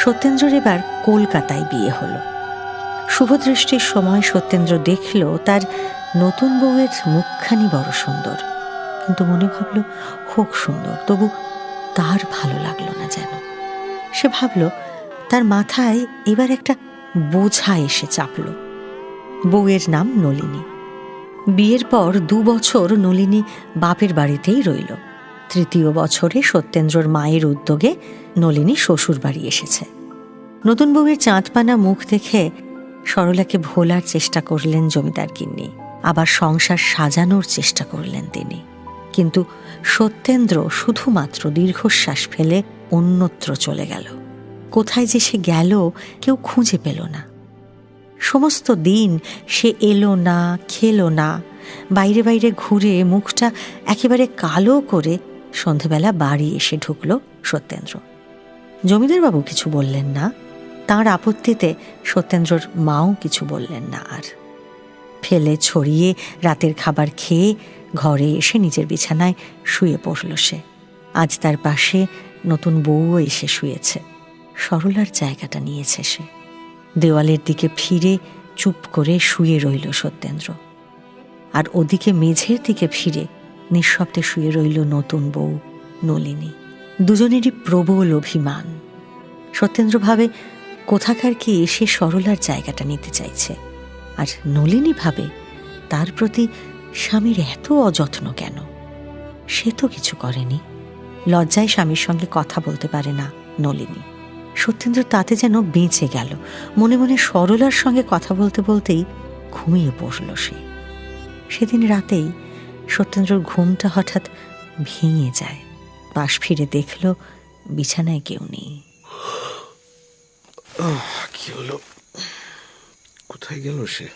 সত্যেন্দ্রর এবার কলকাতায় বিয়ে হলো। শুভদৃষ্টির সময় সত্যেন্দ্র দেখল তার নতুন বউয়ের মুখখানি বড় সুন্দর, কিন্তু মনে ভাবল হোক সুন্দর, তবু তার ভালো লাগলো না যেন। সে ভাবল তার মাথায় এবার একটা বোঝা এসে চাপল। বউয়ের নাম নলিনী। বিয়ের পর 2 বছর নলিনী বাপের বাড়িতেই রইল। 3য় বছরে সত্যেন্দ্রর মায়ের উদ্যোগে নলিনী শ্বশুর বাড়ি এসেছে। নতুন বউয়ের চাঁদপানা মুখ দেখে সরলাকে ভোলার চেষ্টা করলেন জমিদার গিন্নি, আবার সংসার সাজানোর চেষ্টা করলেন তিনি। কিন্তু সত্যেন্দ্র শুধুমাত্র দীর্ঘশ্বাস ফেলে অন্যত্র চলে গেল। কোথায় যে সে গেল কেউ খুঁজে পেল না। সমস্ত দিন সে এলো না, খেলো না, বাইরে বাইরে ঘুরে মুখটা একেবারে কালো করে সন্ধেবেলা বাড়ি এসে ঢুকল সত্যেন্দ্র। জমিদারবাবু কিছু বললেন না, তাঁর আপত্তিতে সত্যেন্দ্রর মাও কিছু বললেন না। আর ফেলে ছড়িয়ে রাতের খাবার খেয়ে ঘরে এসে নিজের বিছানায় শুয়ে পড়ল সে। আজ তার পাশে নতুন বউও এসে শুয়েছে। সরলার জায়গাটা নিয়েছে সে। দেওয়ালের দিকে ফিরে চুপ করে শুয়ে রইল সত্যেন্দ্র। আর ওদিকে মেঝের দিকে ফিরে নিঃশব্দে শুয়ে রইল নতুন বউ নলিনী। দুজনেরই প্রবল অভিমান। সত্যেন্দ্র ভাবে কোথাকার কি এসে সরলার জায়গাটা নিতে চাইছে, আর নলিনী ভাবে তার প্রতি স্বামীর এত অযত্ন কেন? সে তো কিছু করেনি। লজ্জায় স্বামীর সঙ্গে কথা বলতে পারে না নলিনী। সত্যেন্দ্র তাতে যেন বেঁচে গেল। মনে মনে সরলার সঙ্গে কথা বলতে বলতেই ঘুমিয়ে পড়ল সে। সেদিন রাতেই সত্যেন্দ্রর ঘুমটা হঠাৎ ভেঙে যায়। পাশ ফিরে দেখল বিছানায় কেউ নেই। কি হলো? কোথায় গেল সে?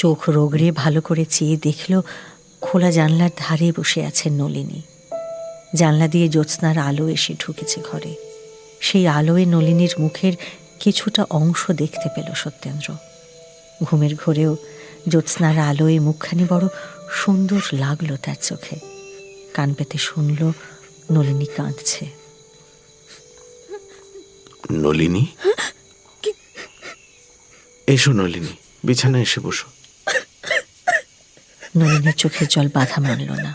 চোখ রোগড়ে ভালো করে চেয়ে দেখল খোলা জানলার ধারে বসে আছেন নলিনী। জানলা দিয়ে জ্যোৎস্নার আলো এসে ঢুকেছে ঘরে। সেই আলোয় নলিনীর মুখের কিছুটা অংশ দেখতে পেল সত্যেন্দ্র। ঘুমের ঘোরেও জ্যোৎস্নার আলোয় মুখখানি বড় সুন্দর লাগলো তার চোখে। কান পেতে শুনল নলিনী কাঁদছে। নলিনী, এসো নলিনী, বিছানায় এসে বসো। নলিনীর চোখের জল বাধা মানল না।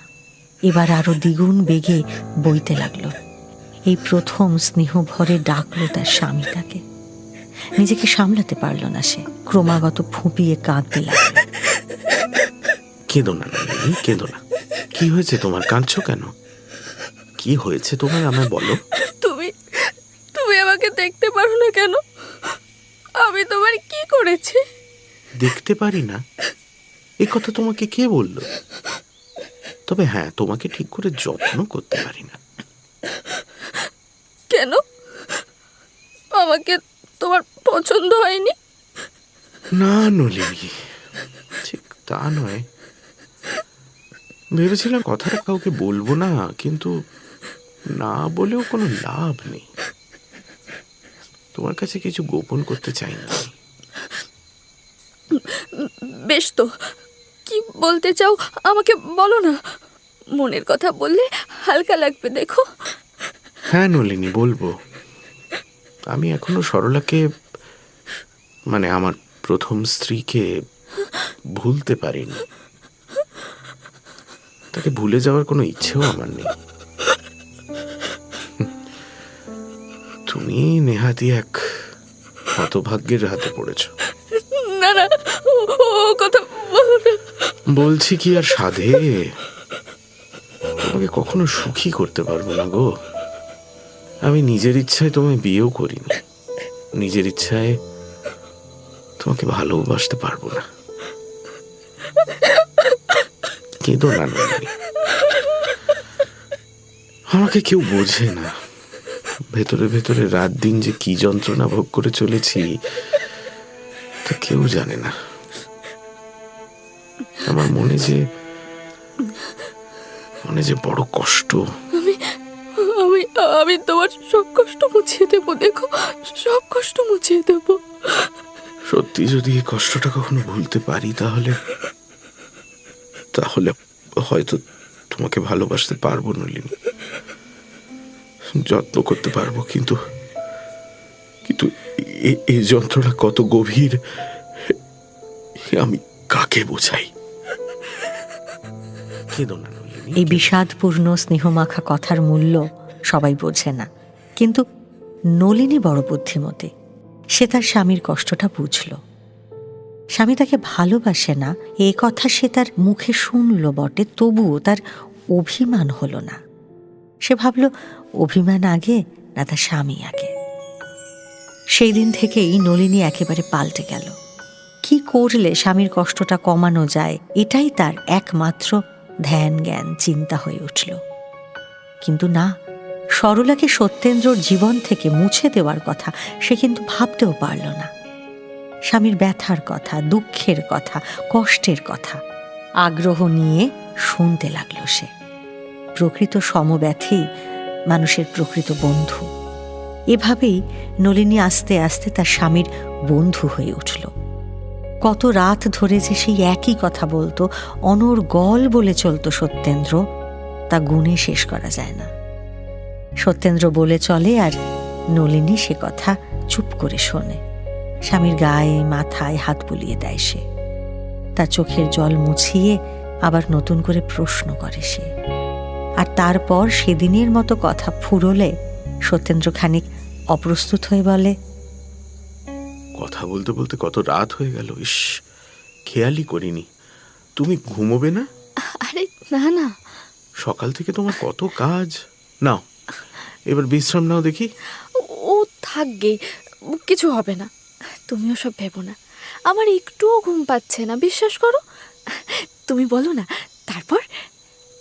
এবার আরো দ্বিগুণ বেগে বইতে লাগলো। এই প্রথম স্নেহ ভরে ডাকলো তার স্বামী তাকে। নিজেকে সামলাতে পারল না সে, ক্রমাগত ফুঁপিয়ে কাঁদতে লাগলো। কেঁদো না নলিনী, কেঁদো না। কি হয়েছে তোমার? কাঁদছো কেন? কি হয়েছে তোমার, আমায় বলো। তুমি তুমি আমাকে দেখতে পারো না কেন? আমি তোমার কি করেছি? দেখতে পারি না এ কথা তোমাকে কে বললো? তবে হ্যাঁ, তোমাকে ঠিক করে যত্ন করতে পারি না। কেন? আমাকে তোমার পছন্দ হয়নি? না নলিনী, ঠিক তা নয়। ভেবেছিলাম কথাটা কাউকে বলবো না, কিন্তু না বলেও কোনো লাভ নেই। তোমার কাছে কিছু গোপন করতে চাই না। বেশ তো, কি বলতে চাও আমাকে বলো না। মনের কথা বললে হালকা লাগবে, দেখো। হ্যাঁ নলিনী, বলবো। আমি এখনো সরলাকে, মানে আমার প্রথম স্ত্রীকে ভুলতে পারিনি। তাকে ভুলে যাওয়ার কোনো ইচ্ছেও আমার নেই। তুমি নেহাতি এক হতভাগ্যের হাতে পড়েছ। না না, ও কথা বলো না। বলছি কি আর সাধে, তোমাকে কখনো সুখী করতে পারবো না গো। আমি নিজের ইচ্ছায় তোমায় বিয়েও করিনি, নিজের ইচ্ছায় তোমাকে ভালোবাসতে পারবো না। কেঁদো না নলিনী, আমাকে কেউ বোঝে না। ভেতরে ভেতরে রাত দিন যে কি যন্ত্রণা ভোগ করে চলেছি তা কেউ জানে না। আমার মনে যে বড় কষ্ট। আমি আমি তোমার সব কষ্ট মুছিয়ে দেবো, দেখো, সব কষ্ট মুছিয়ে দেবো। সত্যি যদি এই কষ্টটা কখনো ভুলতে পারি, তাহলে হয়তো তোমাকে ভালোবাসতে পারবো নলিনী, যত্ন করতে পারবো। কিন্তু এই যন্ত্রণা কত গভীর আমি কাকে বোঝাই। কেঁদো না নলিনী। এই বিষাদপূর্ণ স্নেহমাখা কথার মূল্য সবাই বোঝে না, কিন্তু নলিনী বড় বুদ্ধিমতী। সে তার স্বামীর কষ্টটা বুঝল। স্বামী তাকে ভালোবাসে না এ কথা সে তার মুখে শুনল বটে, তবুও তার অভিমান হলো না। সে ভাবল, অভিমান আগে না তার স্বামী আগে। সেই দিন থেকেই নলিনী একেবারে পাল্টে গেল। কি করলে স্বামীর কষ্টটা কমানো যায়, এটাই তার একমাত্র ধ্যান জ্ঞান চিন্তা হয়ে উঠল। কিন্তু না, সরলাকে সত্যেন্দ্রর জীবন থেকে মুছে দেওয়ার কথা সে কিন্তু ভাবতেও পারল না। স্বামীর ব্যথার কথা, দুঃখের কথা, কষ্টের কথা আগ্রহ নিয়ে শুনতে লাগলো সে। প্রকৃত সমব্যথী মানুষের প্রকৃত বন্ধু। এভাবেই নলিনী আস্তে আস্তে তার স্বামীর বন্ধু হয়ে উঠল। কত রাত ধরে যে সেই একই কথা বলতো, অনর্গল বলে চলতো সত্যেন্দ্র, তা গুণে শেষ করা যায় না। সত্যেন্দ্র বলে চলে আর নলিনী সে কথা চুপ করে শোনে। স্বামীর গায়ে মাথায় হাত বুলিয়ে দেয় সে। তার চোখের জল মুছিয়ে আবার নতুন করে প্রশ্ন করে সে। আর তারপর সেদিনের মতো কথা ফুরোলে সত্যেন্দ্র খানিক অপ্রস্তুত হয়ে বলে, কথা বলতে বলতে কত রাত হয়ে গেল। ইস, খেয়ালই করিনি। তুমি ঘুমোবে না? আরে না না, সকাল থেকে তোমার কত কাজ। নাও এবার বিশ্রাম নাও দেখি। ও থাকবে, কিছু হবে না, তুমিও সব ভেবো না। আমার একটুও ঘুম পাচ্ছে না, বিশ্বাস করো। তুমি বলো না, তারপর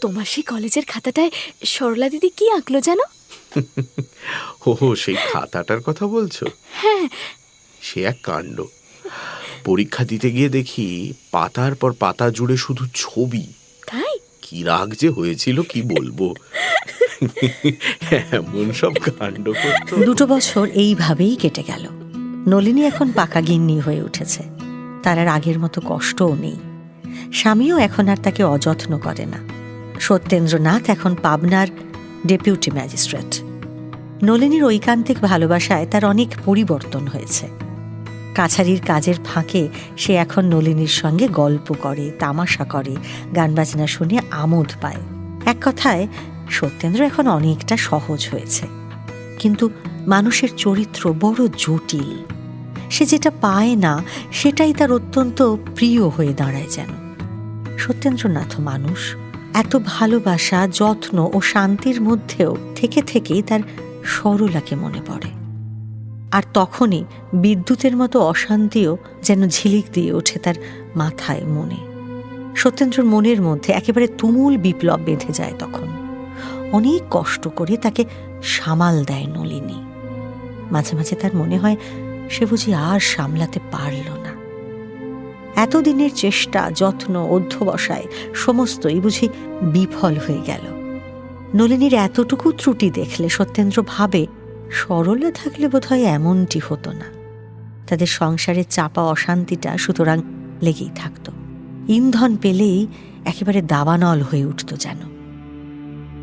তোমার সেই কলেজের খাতাটায় সরলা দিদি কি আঁকলো জানো? ও সেই খাতাটার কথা বলছো? হ্যাঁ। সে এক কাণ্ড। পরীক্ষা দিতে গিয়ে দেখি পাতার পর পাতা জুড়ে শুধু ছবি। তাই? কি রাগ যে হয়েছিল কি বলবো। এমন সব কাণ্ড করতো। 2 বছর এইভাবেই কেটে গেল। নলিনী এখন পাকা গিন্নি হয়ে উঠেছে। তার আর আগের মতো কষ্টও নেই। স্বামীও এখন আর তাকে অযত্ন করে না। সত্যেন্দ্রনাথ এখন পাবনার ডেপুটি ম্যাজিস্ট্রেট। নলিনীর ঐকান্তিক ভালোবাসায় তার অনেক পরিবর্তন হয়েছে। কাছারির কাজের ফাঁকে সে এখন নলিনীর সঙ্গে গল্প করে, তামাশা করে, গান বাজনা শুনে আমোদ পায়। এক কথায় সত্যেন্দ্র এখন অনেকটা সহজ হয়েছে। কিন্তু মানুষের চরিত্র বড় জটিল। সে যেটা পায় না সেটাই তার অত্যন্ত প্রিয় হয়ে দাঁড়ায় যেন। সত্যেন্দ্রনাথ মানুষ। এত ভালোবাসা, যত্ন ও শান্তির মধ্যেও থেকে থেকেই তার সরলাকে মনে পড়ে। আর তখনই বিদ্যুতের মতো অশান্তিও যেন ঝিলিক দিয়ে ওঠে তার মাথায়, মনে। সত্যেন্দ্রর মনের মধ্যে একেবারে তুমুল বিপ্লব বেঁধে যায় তখন। অনেক কষ্ট করে তাকে সামাল দেয় নলিনী। মাঝে মাঝে তার মনে হয় সে বুঝি আর সামলাতে পারল না। এতদিনের চেষ্টা, যত্ন, অধ্যবসায় সমস্তই বুঝি বিফল হয়ে গেল। নলিনীর এতটুকু ত্রুটি দেখলে সত্যেন্দ্র ভাবে সরলা থাকলে বোধহয় এমনটি হতো না। তাদের সংসারের চাপা অশান্তিটা সুতরাং লেগেই থাকত। ইন্ধন পেলেই একেবারে দাবানল হয়ে উঠত যেন।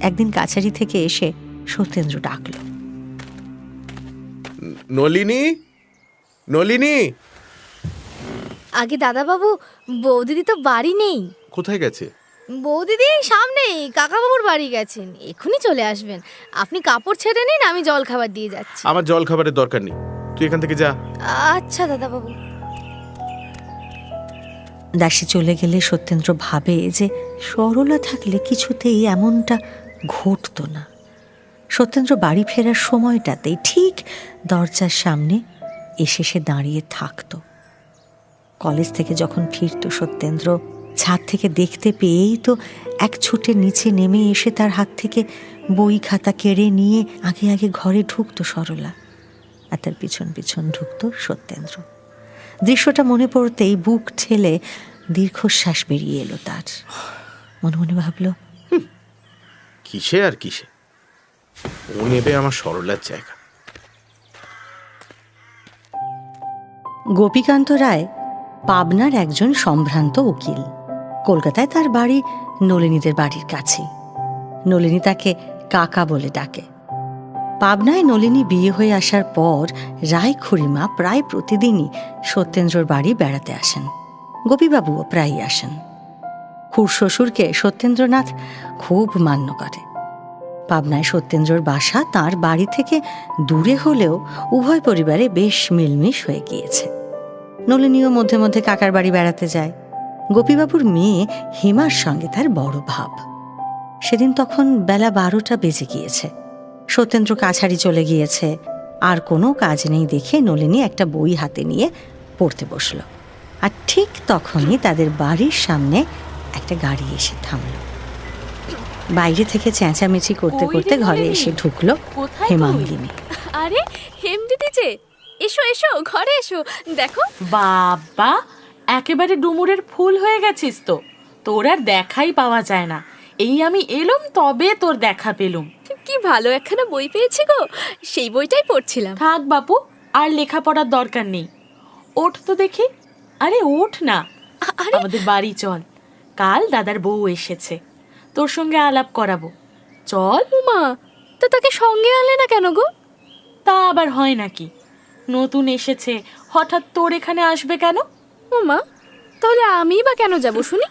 একদিন কাছারি থেকে এসে সত্যেন্দ্র ডাকল, নলিনী, নলিনী। আগে দাদাবাবু, বৌদিদি তো বাড়ি নেই। কোথায় গেছে? বৌদিদি সামনেই কাকাবাবুর বাড়ি গেছেন, এক্ষুনি চলে আসবেন। আপনি কাপড় ছেড়ে নিন, আমি জল খাবার দিয়ে যাচ্ছি। আমার জল খাবারের দরকার নেই, তুই এখান থেকে যা। আচ্ছা দাদাবাবু। দাসী চলে গেলে সত্যেন্দ্র ভাবে যে সরলা থাকলে কিছুতেই এমনটা ঘটত না। সত্যেন্দ্র বাড়ি ফেরার সময়টাতেই ঠিক দরজার সামনে এসে সে দাঁড়িয়ে থাকত। কলেজ থেকে যখন ফিরত সত্যেন্দ্র, ছাদ থেকে দেখতে পেয়েই তো এক ছুটে নিচে নেমে এসে তার হাত থেকে বই খাতা কেড়ে নিয়ে আগে আগে ঘরে ঢুকতো সরলা, আর তার পিছন পিছন ঢুকত সত্যেন্দ্র। দৃশ্যটা মনে পড়তেই বুক ঠেলে দীর্ঘশ্বাস বেরিয়ে এলো তার। মনে মনে ভাবল, কিসে আর কিসে, ও নেবে আমার সরলার জায়গা। গোপীকান্ত রায় পাবনার একজন সম্ভ্রান্ত উকিল। কলকাতায় তার বাড়ি নলিনীদের বাড়ির কাছেই। নলিনী তাকে কাকা বলে ডাকে। পাবনায় নলিনী বিয়ে হয়ে আসার পর রায় খুড়িমা প্রায় প্রতিদিনই সত্যেন্দ্রর বাড়ি বেড়াতে আসেন। গোপীবাবুও প্রায়ই আসেন। খুড়শ্বশুরকে সত্যেন্দ্রনাথ খুব মান্য করে। পাবনায় সত্যেন্দ্রর বাসা তার বাড়ি থেকে দূরে হলেও উভয় পরিবারে বেশ মিলমিশ হয়ে গিয়েছে। নলিনীও মধ্যে মধ্যে কাকার বাড়ি বেড়াতে যায়। গোপীবাবুর মেয়ে হেমার সঙ্গে তার বড় ভাব। সেদিন তখন বেলা 12টা বেজে গিয়েছে। সত্যেন্দ্র কাছারি চলে গিয়েছে। আর কোনো কাজ নেই দেখে নলিনী একটা বই হাতে নিয়ে পড়তে বসল। আর ঠিক তখনই তাদের বাড়ির সামনে একটা গাড়ি এসে থামল। বাইরে থেকে চেঁচামেচি করতে করতে ঘরে এসে ঢুকলো হেমাঙ্গিনী। আরে হেম দিদি যে, এসো এসো, ঘরে এসো, দেখো। বাবা, একেবারে ডুমুরের ফুল হয়ে গেছিস তো, তোর আর দেখাই পাওয়া যায় না। এই আমি এলুম তবে তোর দেখা পেলুম। কি ভালো একখানা বই পেয়েছি গো, সেই বইটাই পড়ছিলাম। থাক বাপু, আর লেখাপড়ার দরকার নেই। ওঠ তো দেখি। আরে ওঠ না, আমাদের বাড়ি চল। কাল দাদার বউ এসেছে, তোর সঙ্গে আলাপ করাবো। চল। মা, তো তাকে সঙ্গে আনলে না কেন গো? তা আবার হয় নাকি? নতুন এসেছে, হঠাৎ তোর এখানে আসবে কেন? ও মা, তাহলে আমি বা কেন যাব শুনি?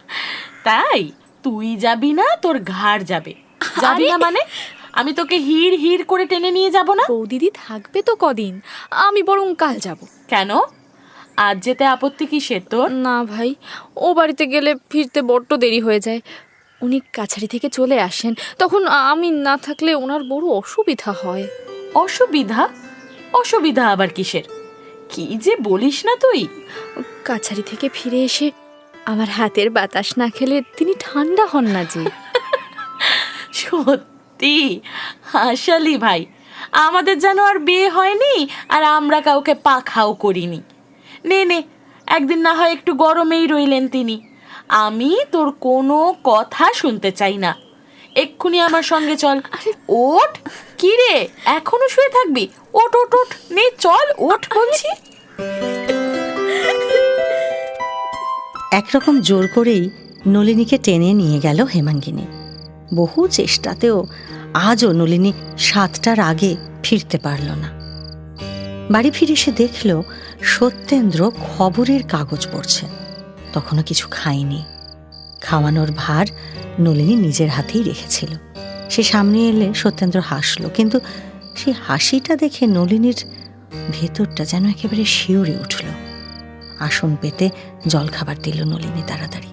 তাই তুই যাবি না, তোর ঘাড় যাবে। যাবি না মানে? আমি তোকে হিড় হিড় করে টেনে নিয়ে যাব না? বৌদিদি থাকবে তো কদিন, আমি বরং কাল যাব। কেন? আজ যেতে আপত্তি কিসের তোর? না ভাই, ও বাড়িতে গেলে ফিরতে বড্ড দেরি হয়ে যায়। উনি কাছারি থেকে চলে আসেন, তখন আমি না থাকলে ওনার বড় অসুবিধা হয়। অসুবিধা? অসুবিধা আবার কিসের? কি যে বলিস না তুই। কাছারি থেকে ফিরে এসে আমার হাতের বাতাস না খেলে তিনি ঠান্ডা হন না যে। সত্যি হাসালি ভাই, আমাদের যেন আর বিয়ে হয়নি আর আমরা কাউকে পাখাও করিনি। নে নে, একদিন না হয় একটু গরমেই রইলেন তিনি। আমি তোর কোনো কথা শুনতে চাই না, এক্ষুনি আমার সঙ্গে চল। ওঠ, কি রে এখনো শুয়ে থাকবি? ওঠ ওঠ ওঠ, নে চল, ওঠ বলছি। একরকম জোর করেই নলিনীকে টেনে নিয়ে গেল হেমাঙ্গিনী। বহু চেষ্টাতেও আজও নলিনী 7টার আগে ফিরতে পারল না। বাড়ি ফিরে সে দেখল সত্যেন্দ্র খবরের কাগজ পড়ছে। তখনও কিছু খায়নি। খাওয়ানোর ভার নলিনী নিজের হাতেই রেখেছিল। সে সামনে এলে সত্যেন্দ্র হাসল, কিন্তু সেই হাসিটা দেখে নলিনীর ভেতরটা যেন একেবারে শিউরে উঠল। আসন পেতে জলখাবার দিল নলিনী তাড়াতাড়ি,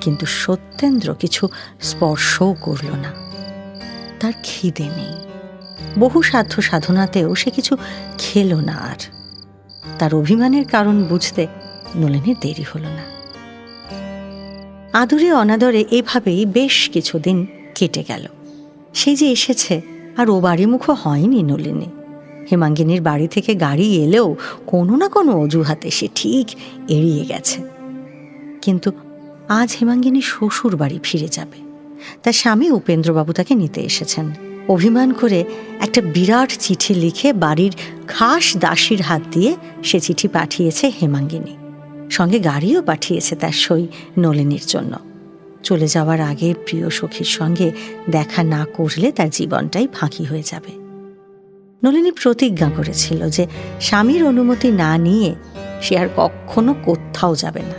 কিন্তু সত্যেন্দ্র কিছু স্পর্শও করল না। তার খিদে নেই। বহু সাধ্য সাধনাতেও সে কিছু খেল না। আর তার অভিমানের কারণ বুঝতে নলিনীর দেরি হল না। আদরে অনাদরে এভাবেই বেশ কিছুদিন কেটে গেল। সেই যে এসেছে আর ও বাড়িমুখো হয়নি নলিনী। হেমাঙ্গিনীর বাড়ি থেকে গাড়ি এলেও কোনো না কোনো অজুহাতে সে ঠিক এড়িয়ে গেছে। কিন্তু আজ হেমাঙ্গিনী শ্বশুর বাড়ি ফিরে যাবে। তার স্বামী উপেন্দ্রবাবু তাকে নিতে এসেছেন। অভিমান করে একটা বিরাট চিঠি লিখে বাড়ির খাস দাসীর হাত দিয়ে সে চিঠি পাঠিয়েছে হেমাঙ্গিনী। সঙ্গে গাড়িও পাঠিয়েছে তার সই নলিনীর জন্য। চলে যাওয়ার আগে প্রিয় সখীর সঙ্গে দেখা না করলে তার জীবনটাই ফাঁকি হয়ে যাবে। নলিনী প্রতিজ্ঞা করেছিল যে স্বামীর অনুমতি না নিয়ে সে আর কখনো কোথাও যাবে না।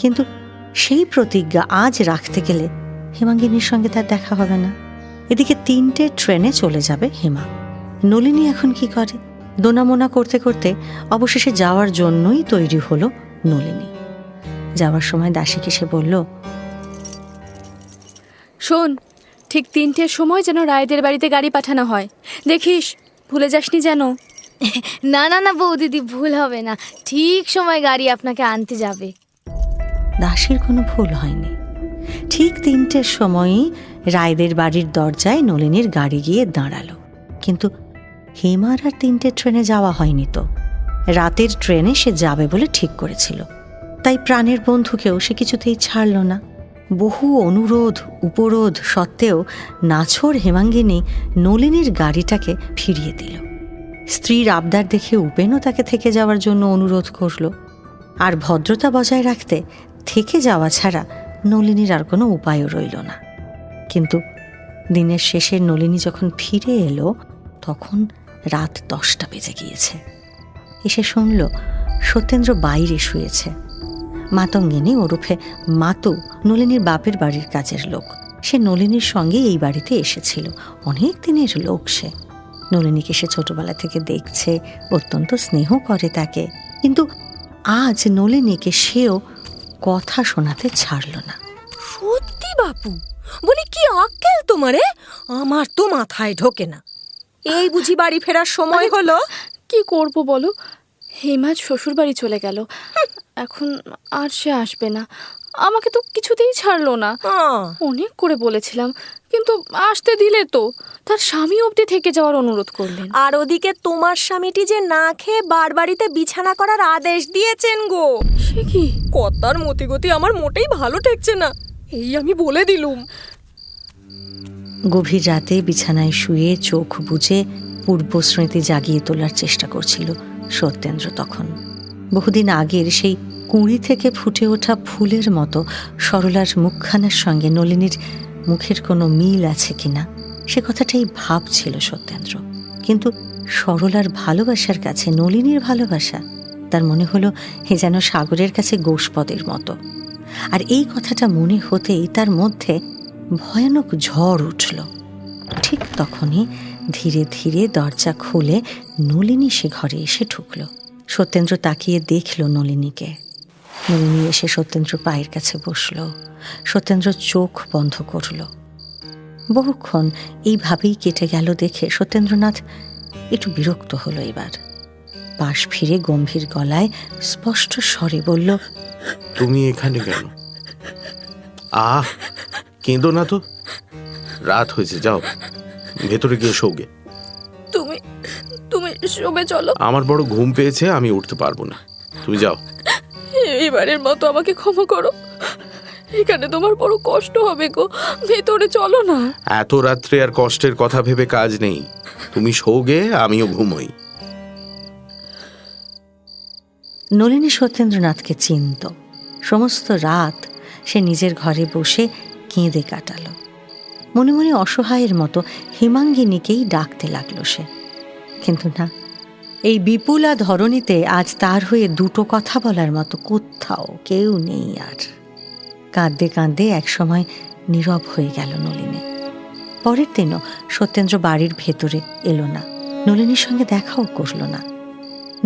কিন্তু সেই প্রতিজ্ঞা আজ রাখতে গেলে হেমাঙ্গিনীর সঙ্গে তার দেখা হবে না। এদিকে 3টে ট্রেনে চলে যাবে হেমা। নলিনী এখন কি করে? দোনামোনা করতে করতে অবশেষে যাওয়ার জন্যই তৈরি হলো নলিনী। যাওয়ার সময় দাসীকে সে বলল, শোন, ঠিক 3টের সময় যেন রায়দের বাড়িতে গাড়ি পাঠানো হয়, দেখিস ভুলে যাসনি যেন। না না না বৌদিদি, ভুল হবে না, ঠিক সময় গাড়ি আপনাকে আনতে যাবে। দাসীর কোনো ভুল হয়নি। ঠিক 3টের সময়ই রায়দের বাড়ির দরজায় নলিনীর গাড়ি গিয়ে দাঁড়ালো। কিন্তু হেমার আর 3টে ট্রেনে যাওয়া হয়নি তো। রাতের ট্রেনে সে যাবে বলে ঠিক করেছিল। তাই প্রাণের বন্ধুকেও সে কিছুতেই ছাড়ল না। বহু অনুরোধ উপরোধ সত্ত্বেও নাছোড় হেমাঙ্গিনী নলিনীর গাড়িটাকে ফিরিয়ে দিল। স্ত্রীর আবদার দেখে উপেনও তাকে থেকে যাওয়ার জন্য অনুরোধ করল। আর ভদ্রতা বজায় রাখতে থেকে যাওয়া ছাড়া নলিনীর আর কোনো উপায়ও রইল না। কিন্তু দিনের শেষে নলিনী যখন ফিরে এলো তখন রাত 10টা বেজে গিয়েছে। এসে শুনল সত্যেন্দ্র বাইরে শুয়েছে। মাতঙ্গিনী ওরফে মাতু নলিনীর বাপের বাড়ির কাজের লোক। সে নলিনীর সঙ্গে এই বাড়িতে এসেছিল। অনেক দিনের লোক সে। নলিনীকে সে ছোটবেলা থেকে দেখছে, অত্যন্ত স্নেহ করে তাকে। কিন্তু আজ নলিনীকে সেও কথা শোনাতে ছাড়ল না। সত্যি বাপু, বলি কি আক্কেল তোমারে? আমার তো মাথায় ঢোকে না। এই বুঝি বাড়ি ফেরার সময় হলো? কি করব বলো, হেমা শ্বশুর বাড়ি চলে গেল, এখন আর সে আসবে না। আমাকে তো কিছুতেই ছাড়লো না। অনেক করে বলেছিলাম, কিন্তু আসতে দিলে তো। তার স্বামী অবধি থেকে যাওয়ার অনুরোধ করলেন। আর ওদিকে তোমার স্বামীটি যে না খেয়ে বাড়িতে বিছানা করার আদেশ দিয়েছেন গো। সে কি? কতার মতিগতি আমার মোটেই ভালো ঠেকছে না, এই আমি বলে দিলুম। গভীর রাতে বিছানায় শুয়ে চোখ বুজে পূর্বস্মৃতি জাগিয়ে তোলার চেষ্টা করছিল সত্যেন্দ্র। তখন বহুদিন আগের সেই কুঁড়ি থেকে ফুটে ওঠা ফুলের মতো সরলার মুখখানার সঙ্গে নলিনীর মুখের কোনো মিল আছে কিনা সে কথাটাই ভাবছিল সত্যেন্দ্র। কিন্তু সরলার ভালোবাসার কাছে নলিনীর ভালোবাসা তার মনে হলো হে যেন সাগরের কাছে গোষ্পদের মতো। আর এই কথাটা মনে হতেই তার মধ্যে ভয়ানক ঝড় উঠল। ঠিক তখনই ধীরে ধীরে দরজা খুলে নলিনী সে ঘরে এসে ঢুকল। সত্যেন্দ্র তাকিয়ে দেখল নলিনীকে। নলিনী এসে সত্যেন্দ্র পায়ের কাছে বসল। সত্যেন্দ্র চোখ বন্ধ করল। বহুক্ষণ এইভাবেই কেটে গেল দেখে সত্যেন্দ্রনাথ একটু বিরক্ত হলো। এবার পাশ ফিরে গম্ভীর গলায় স্পষ্ট স্বরে বলল, তুমি এখানে কেন? কেঁদো না তো, রাত হয়েছে, যাও ভেতরে গিয়ে শোগে। তুমি তুমি শোবে চলো। আমার বড় ঘুম পেয়েছে, আমি উঠতে পারবো না, তুমি যাও। এবারের মতো আমাকে ক্ষমা করো, এখানে তোমার বড় কষ্ট হবে গো, ভেতরে চলো না। এত রাত্রে আর কষ্টের কথা ভেবে কাজ নেই, তুমি শোগে, আমিও ঘুমোই। নলিনী সত্যেন্দ্রনাথকে চিনত। সমস্ত রাত সে নিজের ঘরে বসে কেঁদে কাটাল। মনে মনে অসহায়ের মতো হেমাঙ্গিনীকেই ডাকতে লাগলো সে। কিন্তু না, এই বিপুলা ধরণীতে আজ তার হয়ে দুটো কথা বলার মতো কোথাও কেউ নেই আর। কাঁদতে কাঁদতে একসময় নীরব হয়ে গেল নলিনী। পরের দিনও সত্যেন্দ্র বাড়ির ভেতরে এলো না, নলিনীর সঙ্গে দেখাও করল না।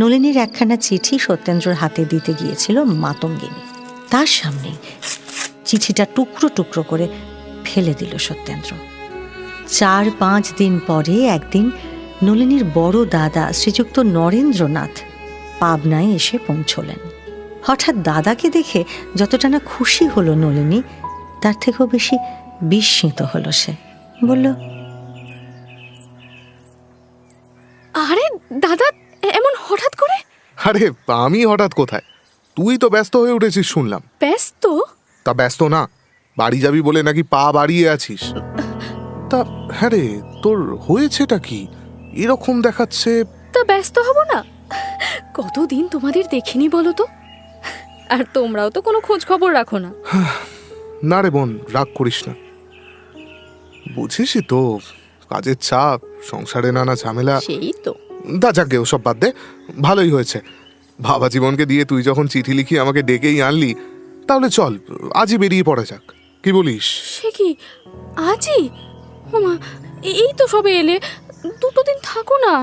নলিনীর একখানা চিঠি সত্যেন্দ্রর হাতে দিতে গিয়েছিল মাতঙ্গিনী। তার সামনে চিঠিটা টুকরো টুকরো করে ফেলে দিল সত্যেন্দ্র। 4-5 দিন পরে একদিন নলিনীর বড় দাদা শ্রীযুক্ত নরেন্দ্রনাথ পাবনায় এসে পৌঁছলেন। হঠাৎ দাদাকে দেখে যতটা না খুশি হলো নলিনী, তার থেকেও বেশি বিস্মিত হলো সে। বলল, আরে দাদা, এমন হঠাৎ করে? আরে আমি হঠাৎ কোথায়, তুই তো ব্যস্ত হয়ে উঠেছিস শুনলাম। ব্যস্ত? তা ব্যস্ত না, বাড়ি যাবি বলে নাকি পা বাড়িয়ে আছিস। তা হ্যাঁ রে, তোর হয়েছেটা কি? এরকম দেখাচ্ছে। তা ব্যস্ত হব না? কতদিন তোমাদের দেখিনি বলো তো, আর তোমরাও তো কোনো খোঁজ খবর রাখো না। না রে বোন, রাগ করিস না। বুঝিসই তো, কাজের চাপ, সংসারে নানা ঝামেলা। সেই তো। দা যাকে ওসব বাদ দে, ভালোই হয়েছে বাবা জীবনকে দিয়ে তুই যখন চিঠি লিখি আমাকে ডেকেই আনলি, তাহলে চল আজই বেরিয়ে পড়া যাক, কি বলিস? সে কি আজই? ওমা, এই তো সবে এলে, 2 দিন থাকো না,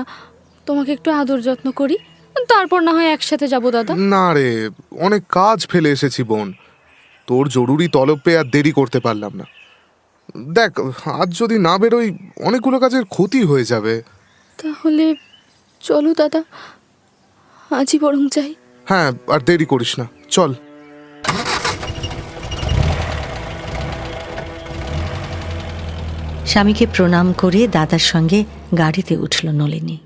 তোমাকে একটু আদর যত্ন করি, তারপর না হয় একসাথে যাবো দাদা। না রে, অনেক কাজ ফেলে এসেছি বোন, তোর জরুরি তলব পেয়ে আর দেরি করতে পারলাম না। দেখ, আজ যদি না বেরোই অনেকগুলো কাজের ক্ষতি হয়ে যাবে। তাহলে চলো দাদা, আজই বরং যাই। হ্যাঁ, আর দেরি করিস না, চল। স্বামীকে প্রণাম করে দাদার সঙ্গে গাড়িতে উঠল নলিনী।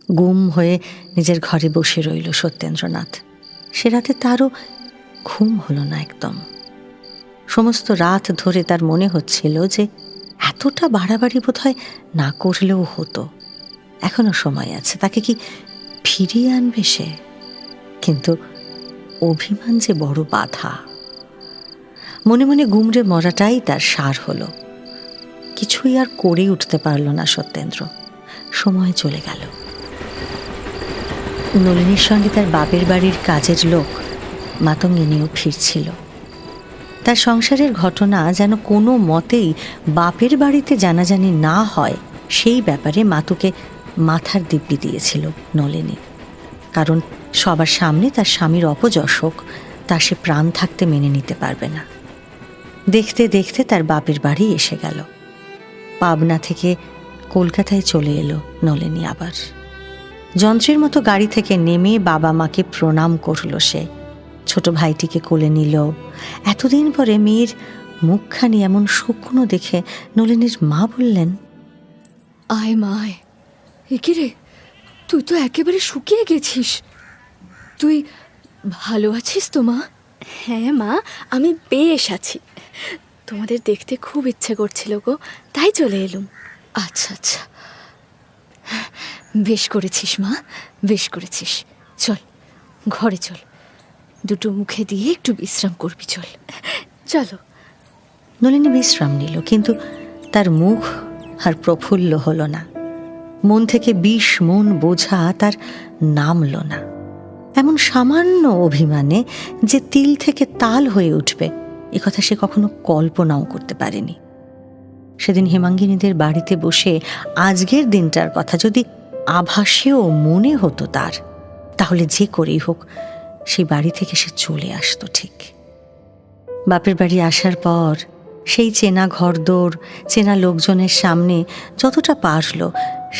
গুম হয়ে নিজের ঘরে বসে রইল সত্যেন্দ্রনাথ। সে রাতে তারও ঘুম হলো না একদম। সমস্ত রাত ধরে তার মনে হচ্ছিল যে এতটা বাড়াবাড়ি বোধহয় না করলেও হতো, এখনো সময় আছে, তাকে কি ফিরিয়ে আনবে সে? কিন্তু অভিমান যে বড় বাধা। মনে মনে গুমড়ে মরাটাই তার সার হলো। কিছুই আর করে উঠতে পারল না সত্যেন্দ্র। সময় চলে গেল। নলিনীর সঙ্গে তার বাপের বাড়ির কাজের লোক মাতঙ্গিনীও ফিরছিল। তার সংসারের ঘটনা যেন কোনো মতেই বাপের বাড়িতে জানাজানি না হয়, সেই ব্যাপারে মাতুকে মাথার দিব্যি দিয়েছিল নলিনী। কারণ সবার সামনে তার স্বামীর অপযশ হোক, তা সে প্রাণ থাকতে মেনে নিতে পারবে না। দেখতে দেখতে তার বাপের বাড়ি এসে গেল। পাবনা থেকে কলকাতায় চলে এলো নলিনী আবার। যন্ত্রের মতো গাড়ি থেকে নেমে বাবা মাকে প্রণাম করল সে। ছোট ভাইটিকে কোলে নিল। এতদিন পরে মেয়ের মুখখানি এমন শুকনো দেখে নলিনীর মা বললেন, আয় মা আয়। একে রে, তুই তো একেবারে শুকিয়ে গেছিস। তুই ভালো আছিস তো মা? হ্যাঁ মা, আমি বেশ আছি। তোমাদের দেখতে খুব ইচ্ছে করছিল গো, তাই চলে এলুম। আচ্ছা আচ্ছা, বেশ করেছিস মা, বেশ করেছিস। চল ঘরে চল, দুটো মুখে দিয়ে একটু বিশ্রাম করবি, চল। চলো। নলিনী বিশ্রাম নিল, কিন্তু তার মুখ আর প্রফুল্ল হলো না। মন থেকে 20 মন বোঝা তার নামল না। এমন সামান্য অভিমানে যে তিল থেকে তাল হয়ে উঠবে, এ কথা সে কখনো কল্পনাও করতে পারেনি। সেদিন হেমাঙ্গিনীদের বাড়িতে বসে আজকের দিনটার কথা যদি আভাসেও মনে হতো তার, তাহলে যে করেই হোক সেই বাড়ি থেকে সে চলে আসতো ঠিক। বাপের বাড়ি আসার পর সেই চেনা ঘরদোর, চেনা লোকজনের সামনে যতটা পারল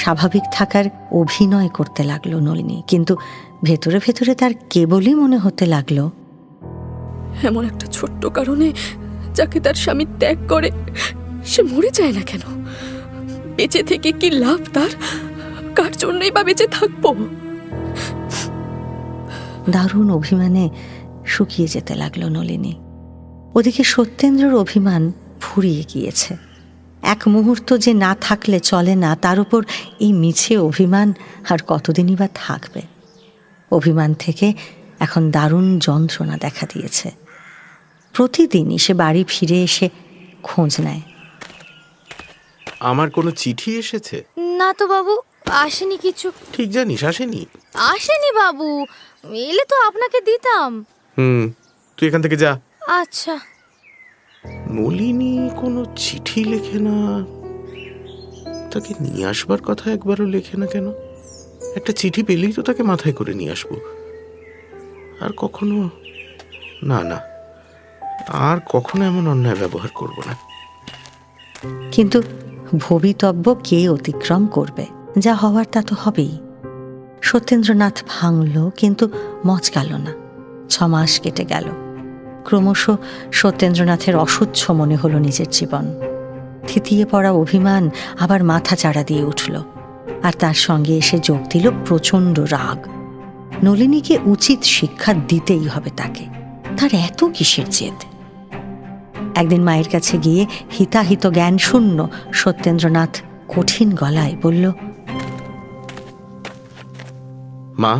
স্বাভাবিক থাকার অভিনয় করতে লাগলো নলিনী, কিন্তু ভেতরে ভেতরে তার কেবলই মনে হতে লাগলো এমন একটা ছোট্ট কারণে যাকে তার স্বামী ত্যাগ করে সে মরে যায় না কেন? বেঁচে থেকে কি লাভ তার? কার জন্যই বা বেঁচে থাকবো? দারুণ অভিমানে শুকিয়ে যেতে লাগলো নলিনী। ওদিকে সত্যেন্দ্রর অভিমান ফুরিয়ে গিয়েছে। এক মুহূর্ত যে না থাকলে চলে না, তার উপর এই মিছে অভিমান আর কতদিনই বা থাকবে। অভিমান থেকে এখন দারুণ যন্ত্রণা দেখা দিয়েছে। প্রতিদিনই সে বাড়ি ফিরে এসে খোঁজ নেয়। আমার কোনো চিঠি এসেছে? না তো বাবু, আসেনি কিছু। ঠিক জানিস আসেনি? আসেনি বাবু, এলে তো আপনাকে দিতাম। তুই এখান থেকে যা। আচ্ছা। নলিনী কোনো চিঠি লেখে না, তাকে নিয়ে আসবার কথা একবারও লেখে না কেন? একটা চিঠি পেলেই তো তাকে মাথায় করে নিয়ে আসবো। আর কখনো না, না, আর কখনো এমন অন্যায় ব্যবহার করব না। কিন্তু ভবিতব্য কে অতিক্রম করবে? যা হওয়ার তা তো হবেই। সত্যেন্দ্রনাথ ভাঙল, কিন্তু মচকাল না। 6 মাস কেটে গেল। ক্রমশ সত্যেন্দ্রনাথের অসহ্য মনে হলো নিজের জীবন। থিতিয়ে পড়া অভিমান আবার মাথা চাড়া দিয়ে উঠল, আর তার সঙ্গে এসে যোগ দিল প্রচণ্ড রাগ। নলিনীকে উচিত শিক্ষা দিতেই হবে তাকে। তার এত কিসের জেদ? একদিন মায়ের কাছে গিয়ে হিতাহিত জ্ঞান শূন্য সত্যেন্দ্রনাথ কঠিন গলায় বলল, মা,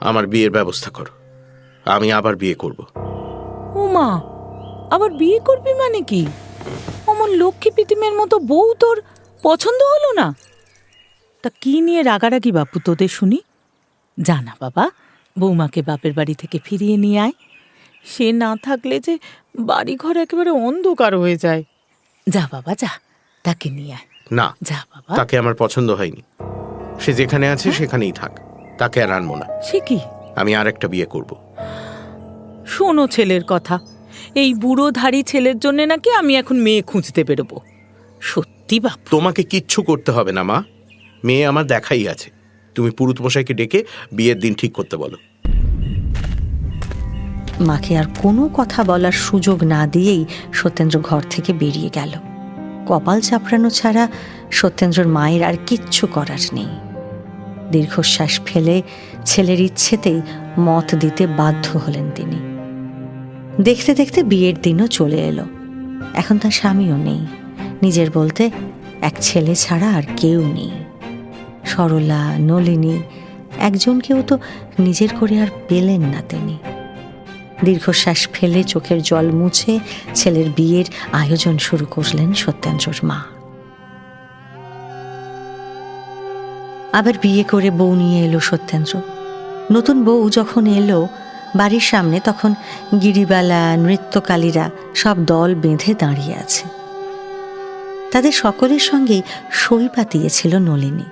আমার বিয়ের ব্যবস্থা করো, আমি আবার বিয়ে করব। ও মা, আবার বিয়ে করবি মানে কি? অমন লক্ষ্মী পিতিমের মতো বউ তোর পছন্দ হলো না? তা কি নিয়ে রাগারাগি বাপু তোদের শুনি? জানা বাবা, বৌমাকে বাপের বাড়ি থেকে ফিরিয়ে নিয়ে আয়। সে না থাকলে যে বাড়িঘর একেবারে অন্ধকার হয়ে যায়। যা বাবা যা, তাকে নিয়ে আয়। না, যা বাবা। তাকে আমার পছন্দ হয়নি। সে যেখানে আছে সেখানেই থাক, তাকে আর আনবো না। সে কি? আমি আর একটা বিয়ে করব। শোনো ছেলের কথা, এই বুড়োধারী ছেলের জন্য নাকি আমি এখন মেয়ে খুঁজতে বেরোবো? সত্যি বাপ? তোমাকে কিচ্ছু করতে হবে না মা, মেয়ে আমার দেখাই আছে। তুমি পুরুত মশাইকে ডেকে বিয়ের দিন ঠিক করতে বলো। মাকে আর কোনো কথা বলার সুযোগ না দিয়েই সত্যেন্দ্র ঘর থেকে বেরিয়ে গেল। কপাল চাপড়ানো ছাড়া সত্যেন্দ্রর মায়ের আর কিচ্ছু করার নেই। দীর্ঘশ্বাস ফেলে ছেলের ইচ্ছেতেই মত দিতে বাধ্য হলেন তিনি। দেখতে দেখতে বিয়ের দিনও চলে এলো। এখন তার স্বামীও নেই, নিজের বলতে এক ছেলে ছাড়া আর কেউ নেই। সরলা, নলিনী, একজনকেও তো নিজের করে আর পেলেন না তিনি। দীর্ঘশ্বাস ফেলে চোখের জল মুছে ছেলের বিয়ের আয়োজন শুরু করলেন সত্যেন্দ্রর মা। আবার বিয়ে করে বউ নিয়ে এলো সত্যেন্দ্র। নতুন বউ যখন এলো বাড়ির সামনে, তখন গিরিবালা, নৃত্যকালীরা সব দল বেঁধে দাঁড়িয়ে আছে। তাদের সকলের সঙ্গেই সই পাতিয়েছিল নলিনী।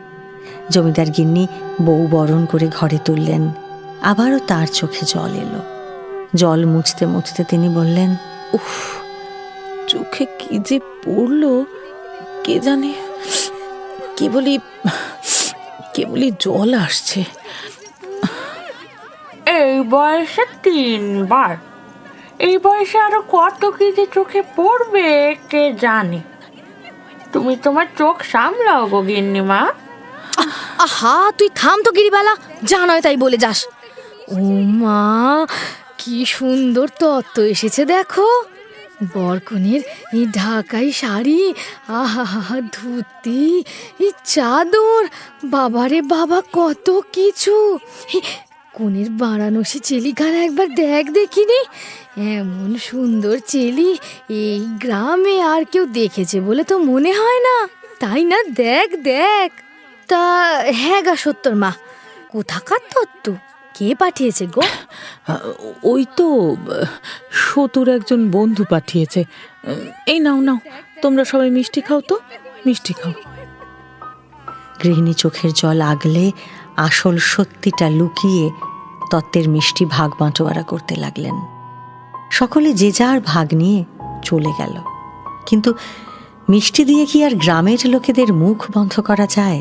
জমিদার গিন্নি বউ বরণ করে ঘরে তুললেন। আবারও তার চোখে জল এলো। জল মুছতে মুছতে তিনি বললেন, উফ, চোখে কি যে পড়লো কে জানে। কেবলই জল আসছে। এই বয়সে 3 বার, এই বয়সে আরো কত কি যে চোখে পড়বে কে জানে। তুমি তোমার চোখ সামলাও গো গিন্নিমা। আহা, তুই থাম তো গিরিবালা, যা নয় তাই বলে যাস। ও মা, কি সুন্দর তত্ত্ব এসেছে দেখো। বরকনের এই ঢাকাই শাড়ি, আহা ধুতি, এই চাদর, বাবারে বাবা কত কিছু। কনের বারাণসী চেলিখানা একবার দেখ দেখিনি। এমন সুন্দর চেলি এই গ্রামে আর কেউ দেখেছে বলে তো মনে হয় না, তাই না? দেখ দেখ। তা হ্যাঁ গা সত্তর মা, কোথাকার তত্ত্ব? কে পাঠিয়েছে গো? ওই তো সতুর একজন বন্ধু পাঠিয়েছে। এই নাও নাও, তোমরা সবাই মিষ্টি খাও তো, মিষ্টি খাও। গৃহিণী চোখের জল আগলে আসল সত্যিটা লুকিয়ে তত্ত্বের মিষ্টি ভাগ বাঁটোয়ারা করতে লাগলেন। সকলে যে যার ভাগ নিয়ে চলে গেল। কিন্তু মিষ্টি দিয়ে কি আর গ্রামের লোকেদের মুখ বন্ধ করা যায়?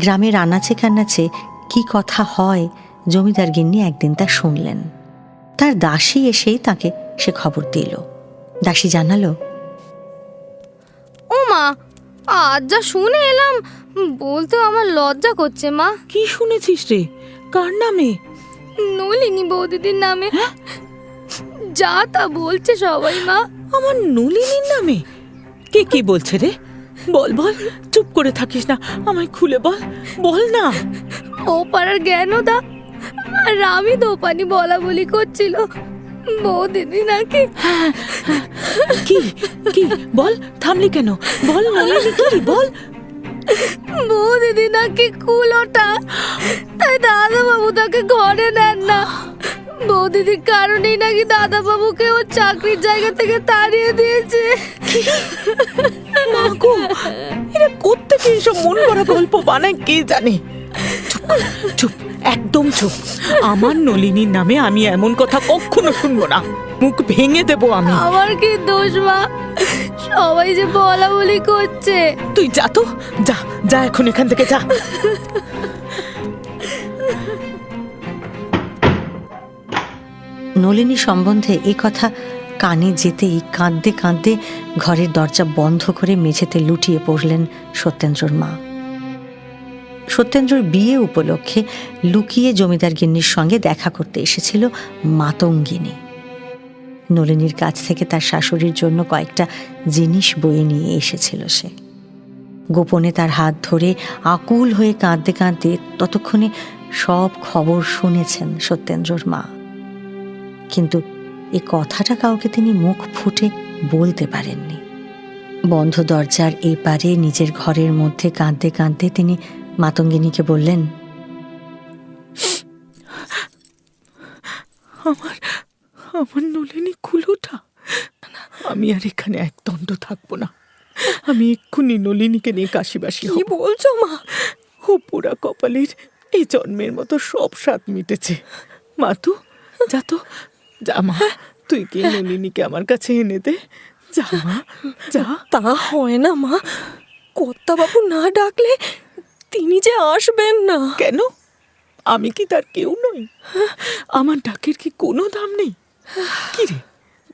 গ্রামের আনাচে কানাচে কি কথা হয় জমিদার গিন্নি একদিন তা শুনলেন। তার দাসী এসেই তাকে সে খবর দিল। দাসী জানালো, ও মা, আজ যা শুনে এলাম বলতেও আমার লজ্জা করছে মা। কি শুনেছিস রে? কার নামে? নলিনী বৌদিদির নামে। যা তা বলছে সবাই মা। আমার নলিনীর নামে? কে কি বলছে রে? বল বল, চুপ করে থাকিস না, আমায় খুলে বল, বল না। ও পাড়ার জ্ঞানদা আর আমি দোপানি বলা বলি করছিল বৌদিদি নাকি। কি কি বল, থামলি কেন? বল নলিনী, কি বল। বৌদিদি নাকি কুলোটা, তাই দাদা বাবু তাকে ঘরে নেন না। বৌদিদির কারণেই নাকি দাদা বাবুকে ওর চাকরির জায়গা থেকে তাড়িয়ে দিয়েছে। মা গো, এরা কোত্থেকে এসব মন করা গল্প বানায় কে জানে। চুপ চুপ, একদম চুপ। আমার নলিনীর নামে আমি এমন কথা কখনো শুনবো না, মুখ ভেঙে দেবো আমি। আমার কি দোষ মা? সবাই যে বলা বলি করছে। তুই যা তো, যা যা এখন এখান থেকে যা। নলিনী সম্বন্ধে এ কথা কানে যেতেই কাঁদতে কাঁদতে ঘরের দরজা বন্ধ করে মেঝেতে লুটিয়ে পড়লেন সত্যেন্দ্রর মা। সত্যেন্দ্রর বিয়ে উপলক্ষে লুকিয়ে জমিদার গিন্নির সঙ্গে দেখা করতে এসেছিল মাতঙ্গিনী। নলিনীর কাছ থেকে তার শাশুড়ির জন্য কয়েকটা জিনিস বয়ে নিয়ে এসেছিল সে। গোপনে তার হাত ধরে আকুল হয়ে কাঁদতে কাঁদতে ততক্ষণে সব খবর শুনেছেন সত্যেন্দ্রর মা। কিন্তু এ কথাটা কাউকে তিনি মুখ ফুটে বলতে পারেননি। বন্ধ দরজার এই পারে নিজের ঘরের মধ্যে কাঁদতে কাঁদতে তিনি মাতঙ্গিনীকে বললেন, আমার নলিনী কুলোটা। আমি আর এখানে এক দণ্ড থাকবো না। আমি এক্ষুনি নলিনীকে নিয়ে কাশিবাসী। কি বলছো মা? ও পোড়া কপালের এই জন্মের মতো সব স্বাদ মিটেছে। মা তো যা তো, যা মা, তুই কি নলিনীকে আমার কাছে এনে দে। যা মা, যা। তা হয় না মা, কর্তাবাবু না ডাকলে তিনি যে আসবেন না। কেন? আমি কি তার কেউ নই? আমার ডাকের কি কোনো দাম নেই? কি রে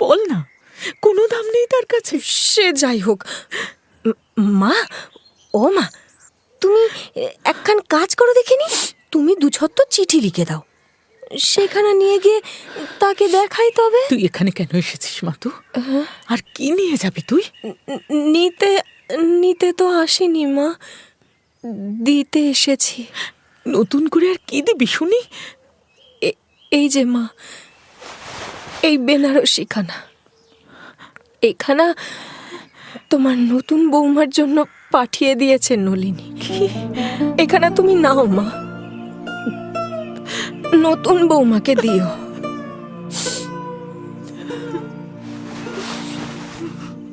বল না, কোনো দাম নেই তার কাছে? সে যাই হোক মা, ও মা, তুমি একখান কাজ করো দেখিনি। তুমি 2 ছত্তর চিঠি লিখে দাও, সেখানে নিয়ে গিয়ে তাকে দেখাই। তবে তুই এখানে কেন এসেছিস মা? তো আর কি নিয়ে যাবি তুই? নিতে নিতে তো আসিনি মা, দিতে এসেছি। নতুন করে আর কি দিবি শুনি? এই যে মা, এই বেনারসি খানা, এখানা তোমার নতুন বৌমার জন্য পাঠিয়ে দিয়েছে নলিনী। এখানা তুমি নাও মা, নতুন বৌমাকে দিও।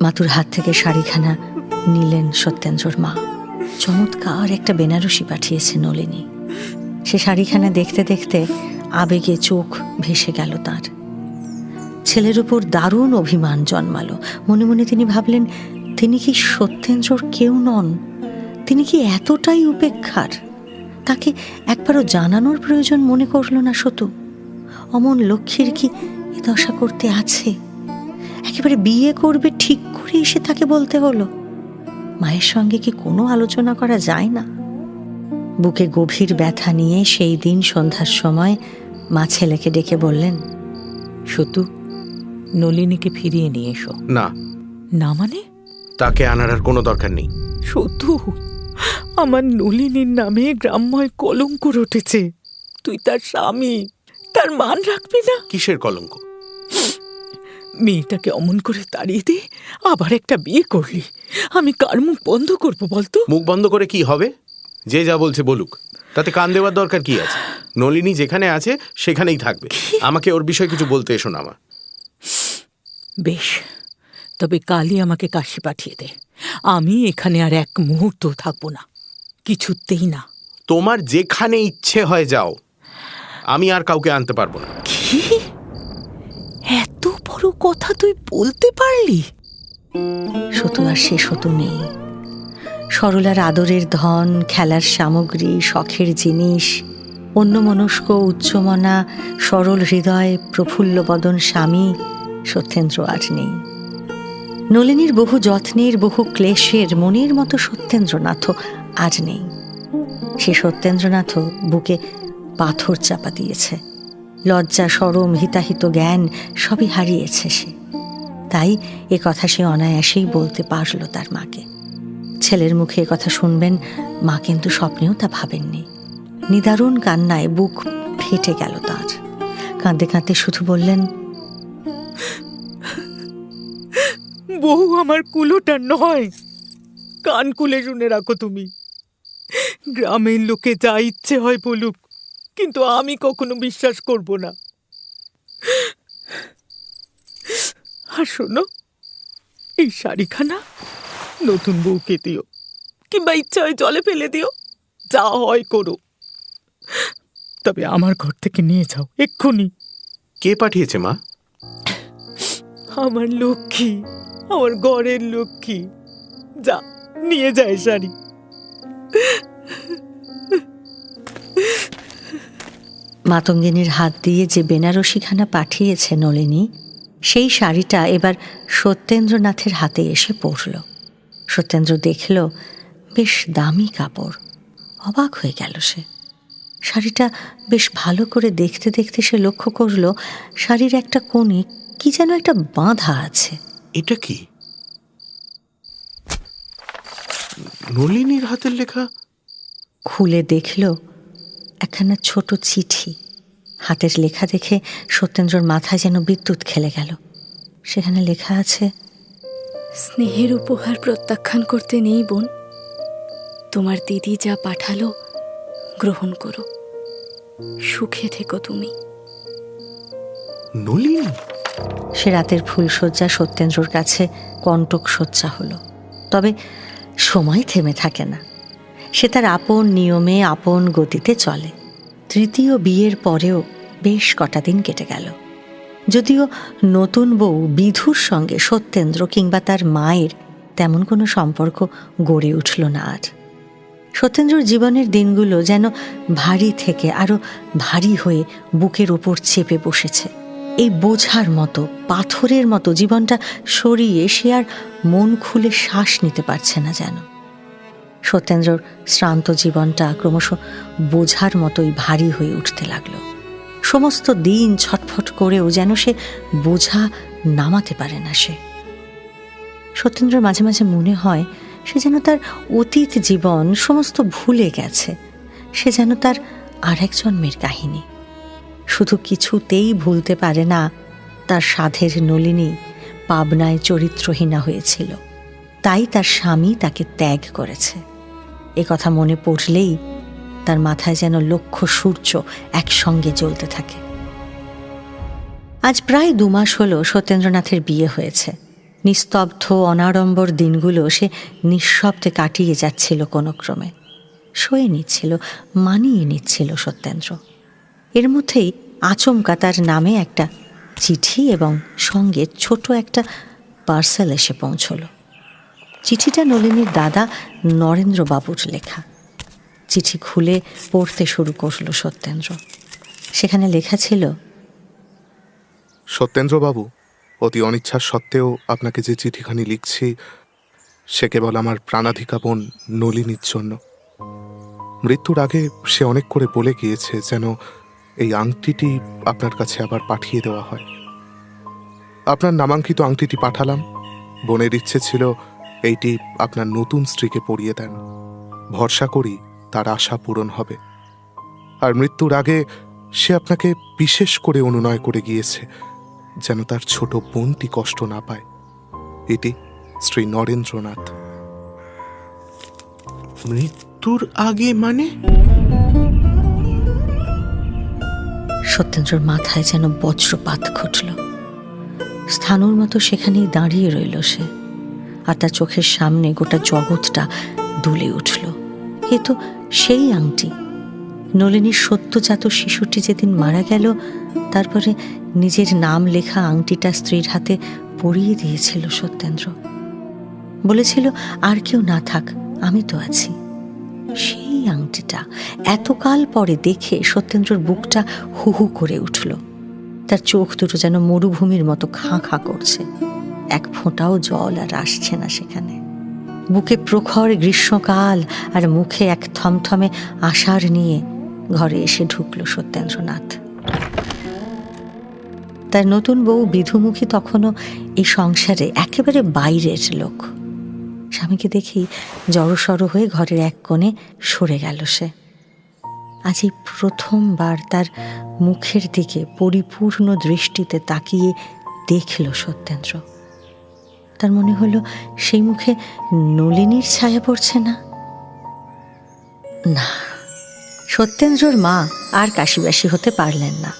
মাতুর হাত থেকে শাড়িখানা নিলেন সত্যেন্দ্রর মা। চমৎকার একটা বেনারসি পাঠিয়েছে নলিনী। সে শাড়িখানা দেখতে দেখতে আবেগে চোখ ভেসে গেল তার। ছেলের উপর দারুণ অভিমান জন্মালো। মনে মনে তিনি ভাবলেন, তিনি কি সত্যেন্দ্রর কেউ নন? তিনি কি এতটাই উপেক্ষার? তাকে একবারও জানানোর প্রয়োজন মনে করল না সতু। অমন লক্ষ্মীর কি এ দশা করতে আছে? একেবারে বিয়ে করবে ঠিক করে এসে তাকে বলতে হলো। মায়ের সঙ্গে কি কোনো আলোচনা করা যায় না? বুকে গভীর ব্যথা নিয়ে সেই দিন সন্ধ্যার সময় মা ছেলেকে ডেকে বললেন, সতু, নলিনীকে ফিরিয়ে নিয়ে এসো। না না মানে? তাকে আনার আর কোনো দরকার নেই। সতু, আমার নলিনীর নামে গ্রাম্যয় কলঙ্ক রটেছে। তুই তার স্বামী, তার মান রাখবি না? কিসের কলঙ্ক? মেয়েটাকে অমন করে তাড়িয়ে দে, আবার একটা বিয়ে করলি। আমি কার মুখ বন্ধ করবো বলতো? মুখ বন্ধ করে কি হবে? যে যা বলছে বলুক, তাতে কান দেওয়ার দরকার কি আছে? নলিনী যেখানে আছে সেখানেই থাকবে। আমাকে ওর বিষয়ে কিছু বলতে এসো না মা। বেশ, তবে কালই আমাকে কাশি পাঠিয়ে দে। আমি এখানে আর এক মুহূর্ত থাকবো না, কিছুতেই না। তোমার যেখানে ইচ্ছে হয় যাও। আমি আর কাউকে আনতে পারবো না। কি এত বড় কথা তুই বলতে পারলি? সতু আর সে সতু নেই। সরলার আদরের ধন, খেলার সামগ্রী, শখের জিনিস, অন্যমনস্ক উচ্চমনা সরল হৃদয় প্রফুল্ল বদন স্বামী সত্যেন্দ্র আর নেই। নলিনীর বহু যত্নের, বহু ক্লেশের মনের মতো সত্যেন্দ্রনাথ আজ নেই। সে সত্যেন্দ্রনাথ বুকে পাথর চাপা দিয়েছে। লজ্জা, শরম, হিতাহিত জ্ঞান সবই হারিয়েছে সে। তাই এ কথা সে অনায়াসেই বলতে পারল তার মাকে। ছেলের মুখে এ কথা শুনবেন মা কিন্তু স্বপ্নেও তা ভাবেননি। নিদারুণ কান্নায় বুক ফেটে গেল তার। কাঁদতে কাঁদতে শুধু বললেন, বউ আমার কুলোটা নয়, কান কুলে শুনে রাখো তুমি। গ্রামের লোকে যা ইচ্ছে হয় বলুক, কিন্তু আমি কখনো বিশ্বাস করব না। আর শোনো, এই শাড়িখানা নতুন বউকে দিও, কিংবা ইচ্ছা হয় জলে ফেলে দিও, যা হয় করো। তবে আমার ঘর থেকে নিয়ে যাও এক্ষুনি। কে পাঠিয়েছে মা? আমার লক্ষ্মী, আমার ঘরের লক্ষ্মী, যা নিয়ে যায় শাড়ি। মাতঙ্গিনীর হাত দিয়ে যে বেনারসিখানা পাঠিয়েছে নলিনী, সেই শাড়িটা এবার সত্যেন্দ্রনাথের হাতে এসে পড়ল। সত্যেন্দ্র দেখল বেশ দামি কাপড়। অবাক হয়ে গেল সে। শাড়িটা বেশ ভালো করে দেখতে দেখতে সে লক্ষ্য করল শাড়ির একটা কোণে কি যেন একটা বাঁধা আছে। এটা কি? নলিনীর হাতের লেখা। খুলে দেখল একখানা ছোট চিঠি। হাতের লেখা দেখে সত্যেন্দ্রর মাথায় যেন বিদ্যুৎ খেলে গেল। সেখানে লেখা আছে, স্নেহের উপহার প্রত্যাখ্যান করতে নেই বোন। তোমার দিদি যা পাঠালো গ্রহণ করো। সুখে থেকো তুমি। নলিনী? সে রাতের ফুলশয্যা সত্যেন্দ্রর কাছে কণ্টক শয্যা হলো। তবে সময় থেমে থাকে না। সে তার আপন নিয়মে আপন গতিতে চলে। তৃতীয় বিয়ের পরেও বেশ কটা দিন কেটে গেল। যদিও নতুন বউ বিধুর সঙ্গে সত্যেন্দ্র কিংবা তার মায়ের তেমন কোনো সম্পর্ক গড়ে উঠল না আর। সত্যেন্দ্রর জীবনের দিনগুলো যেন ভারী থেকে আরো ভারী হয়ে বুকের ওপর চেপে বসেছে। এই বোঝার মতো, পাথরের মতো জীবনটা সরিয়ে সে আর মন খুলে শ্বাস নিতে পারছে না যেন। সত্যেন্দ্রর শ্রান্ত জীবনটা ক্রমশ বোঝার মতোই ভারী হয়ে উঠতে লাগলো। সমস্ত দিন ছটফট করেও যেন সে বোঝা নামাতে পারে না সে। সত্যেন্দ্রর মাঝে মাঝে মনে হয় সে যেন তার অতীত জীবন সমস্ত ভুলে গেছে। সে যেন তার আরেক জন্মের কাহিনী। শুধু কিছুতেই ভুলতে পারে না তার সাধের নলিনী পাবনায় চরিত্রহীনা হয়েছিল, তাই তার স্বামী তাকে ত্যাগ করেছে। এ কথা মনে পড়লেই তার মাথায় যেন লক্ষ সূর্য একসঙ্গে জ্বলতে থাকে। আজ প্রায় 2 মাস হলো সত্যেন্দ্রনাথের বিয়ে হয়েছে। নিস্তব্ধ অনাড়ম্বর দিনগুলো সে নিঃশব্দে কাটিয়ে যাচ্ছিল কোনো ক্রমে। সয়ে নিচ্ছিল, মানিয়ে নিচ্ছিল সত্যেন্দ্র। এর মধ্যেই আচমকা তার নামে একটা চিঠি এবং সঙ্গে ছোট একটা পার্সেল এসে পৌঁছল। চিঠিটা নলিনীর দাদা নরেন্দ্রবাবুর লেখা। চিঠি খুলে পড়তে শুরু করল সত্যেন্দ্র। সেখানে লেখা ছিল, সত্যেন্দ্রবাবু, অতি অনিচ্ছা সত্ত্বেও আপনাকে যে চিঠিখানি লিখছি সে কেবল আমার প্রাণাধিকা বোন নলিনীর জন্য। মৃত্যুর আগে সে অনেক করে বলে গিয়েছে যেন এই আংটিটি আপনার কাছে আবার পাঠিয়ে দেওয়া হয়। আপনার নামাঙ্কিত আংটিটি পাঠালাম। বোনের ইচ্ছে ছিল এইটি আপনার নতুন স্ত্রীকে পরিয়ে দেন। ভরসা করি তার আশা পূরণ হবে। আর মৃত্যুর আগে সে আপনাকে বিশেষ করে অনুনয় করে গিয়েছে যেন তার ছোট বোনটি কষ্ট না পায়। এটি শ্রী নরেন্দ্রনাথ। মৃত্যুর আগে মানে? সত্যেন্দ্রর মাথায় যেন বজ্রপাত ঘটল। স্থানুর মতো সেখানেই দাঁড়িয়ে রইল সে। আর তার চোখের সামনে গোটা জগৎটা দুলে উঠল। এ তো সেই আংটি, নলিনীর সদ্যজাত শিশুটি যেদিন মারা গেল, তারপরে নিজের নাম লেখা আংটিটা স্ত্রীর হাতে পরিয়ে দিয়েছিল সত্যেন্দ্র। বলেছিল, আর কেউ না থাক, আমি তো আছি। সেই আংটিটা এতকাল পরে দেখে সত্যেন্দ্রর বুকটা হু হু করে উঠল। তার চোখ দুটো যেন মরুভূমির মতো খাঁ খাঁ করছে, এক ফোঁটাও জল আর আসছে না সেখানে। বুকে প্রখর গ্রীষ্মকাল আর মুখে এক থমথমে আশার নিয়ে ঘরে এসে ঢুকল সত্যেন্দ্রনাথ। তার নতুন বউ বিধুমুখী তখনও এই সংসারে একেবারে বাইরের লোক। স্বামীকে দেখেই জড়সড় হয়ে ঘরের এক কোণে সরে গেল সে। আজ এই প্রথমবার তার মুখের দিকে পরিপূর্ণ দৃষ্টিতে তাকিয়ে দেখল সত্যেন্দ্র। তার মনে হলো সেই মুখে নলিনীর ছায়া পড়ছে না। না, সত্যেন্দ্রর মা আর কাশিবাসী হতে পারলেন না।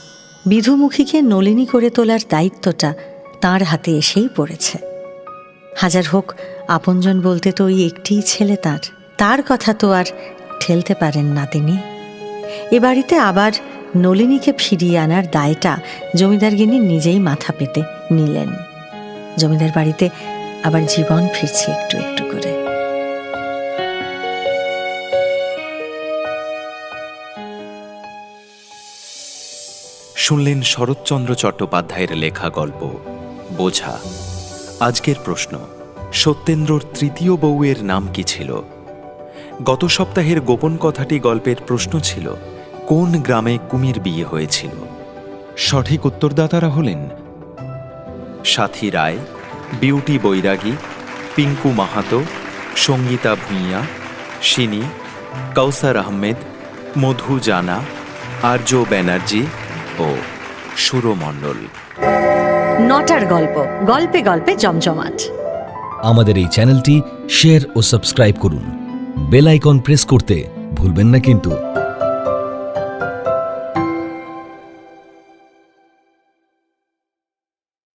বিধুমুখীকে নলিনী করে তোলার দায়িত্বটা তাঁর হাতে এসেই পড়েছে। হাজার হোক আপনজন বলতে তো ওই একটিই ছেলে তার কথা তো আর ঠেলতে পারেন না তিনি। এ বাড়িতে আবার নলিনীকে ফিরিয়ে আনার দায়টা জমিদারগিনী নিজেই মাথা পেতে নিলেন। জমিদার বাড়িতে আবার জীবন ফিরছে একটু একটু করে। শুনলেন শরৎচন্দ্র চট্টোপাধ্যায়ের লেখা গল্প বোঝা। আজকের প্রশ্ন, সত্যেন্দ্রর তৃতীয় বউয়ের নাম কি ছিল? গত সপ্তাহের গোপন কথাটি গল্পের প্রশ্ন ছিল, কোন গ্রামে কুমির বিয়ে হয়েছিল? সঠিক উত্তরদাতারা হলেন সাথী রায়, বিউটি বৈরাগী, পিঙ্কু মাহাতো, সঙ্গীতা ভূঁইয়া, শিনি, কৌসার আহমেদ, মধু জানা, আর্য ব্যানার্জি ও সুরমণ্ডল। নটার গল্প, গল্পে গল্পে জমজমাট। আমাদের এই চ্যানেলটি শেয়ার ও সাবস্ক্রাইব করুন। বেল আইকন প্রেস করতে ভুলবেন না কিন্তু।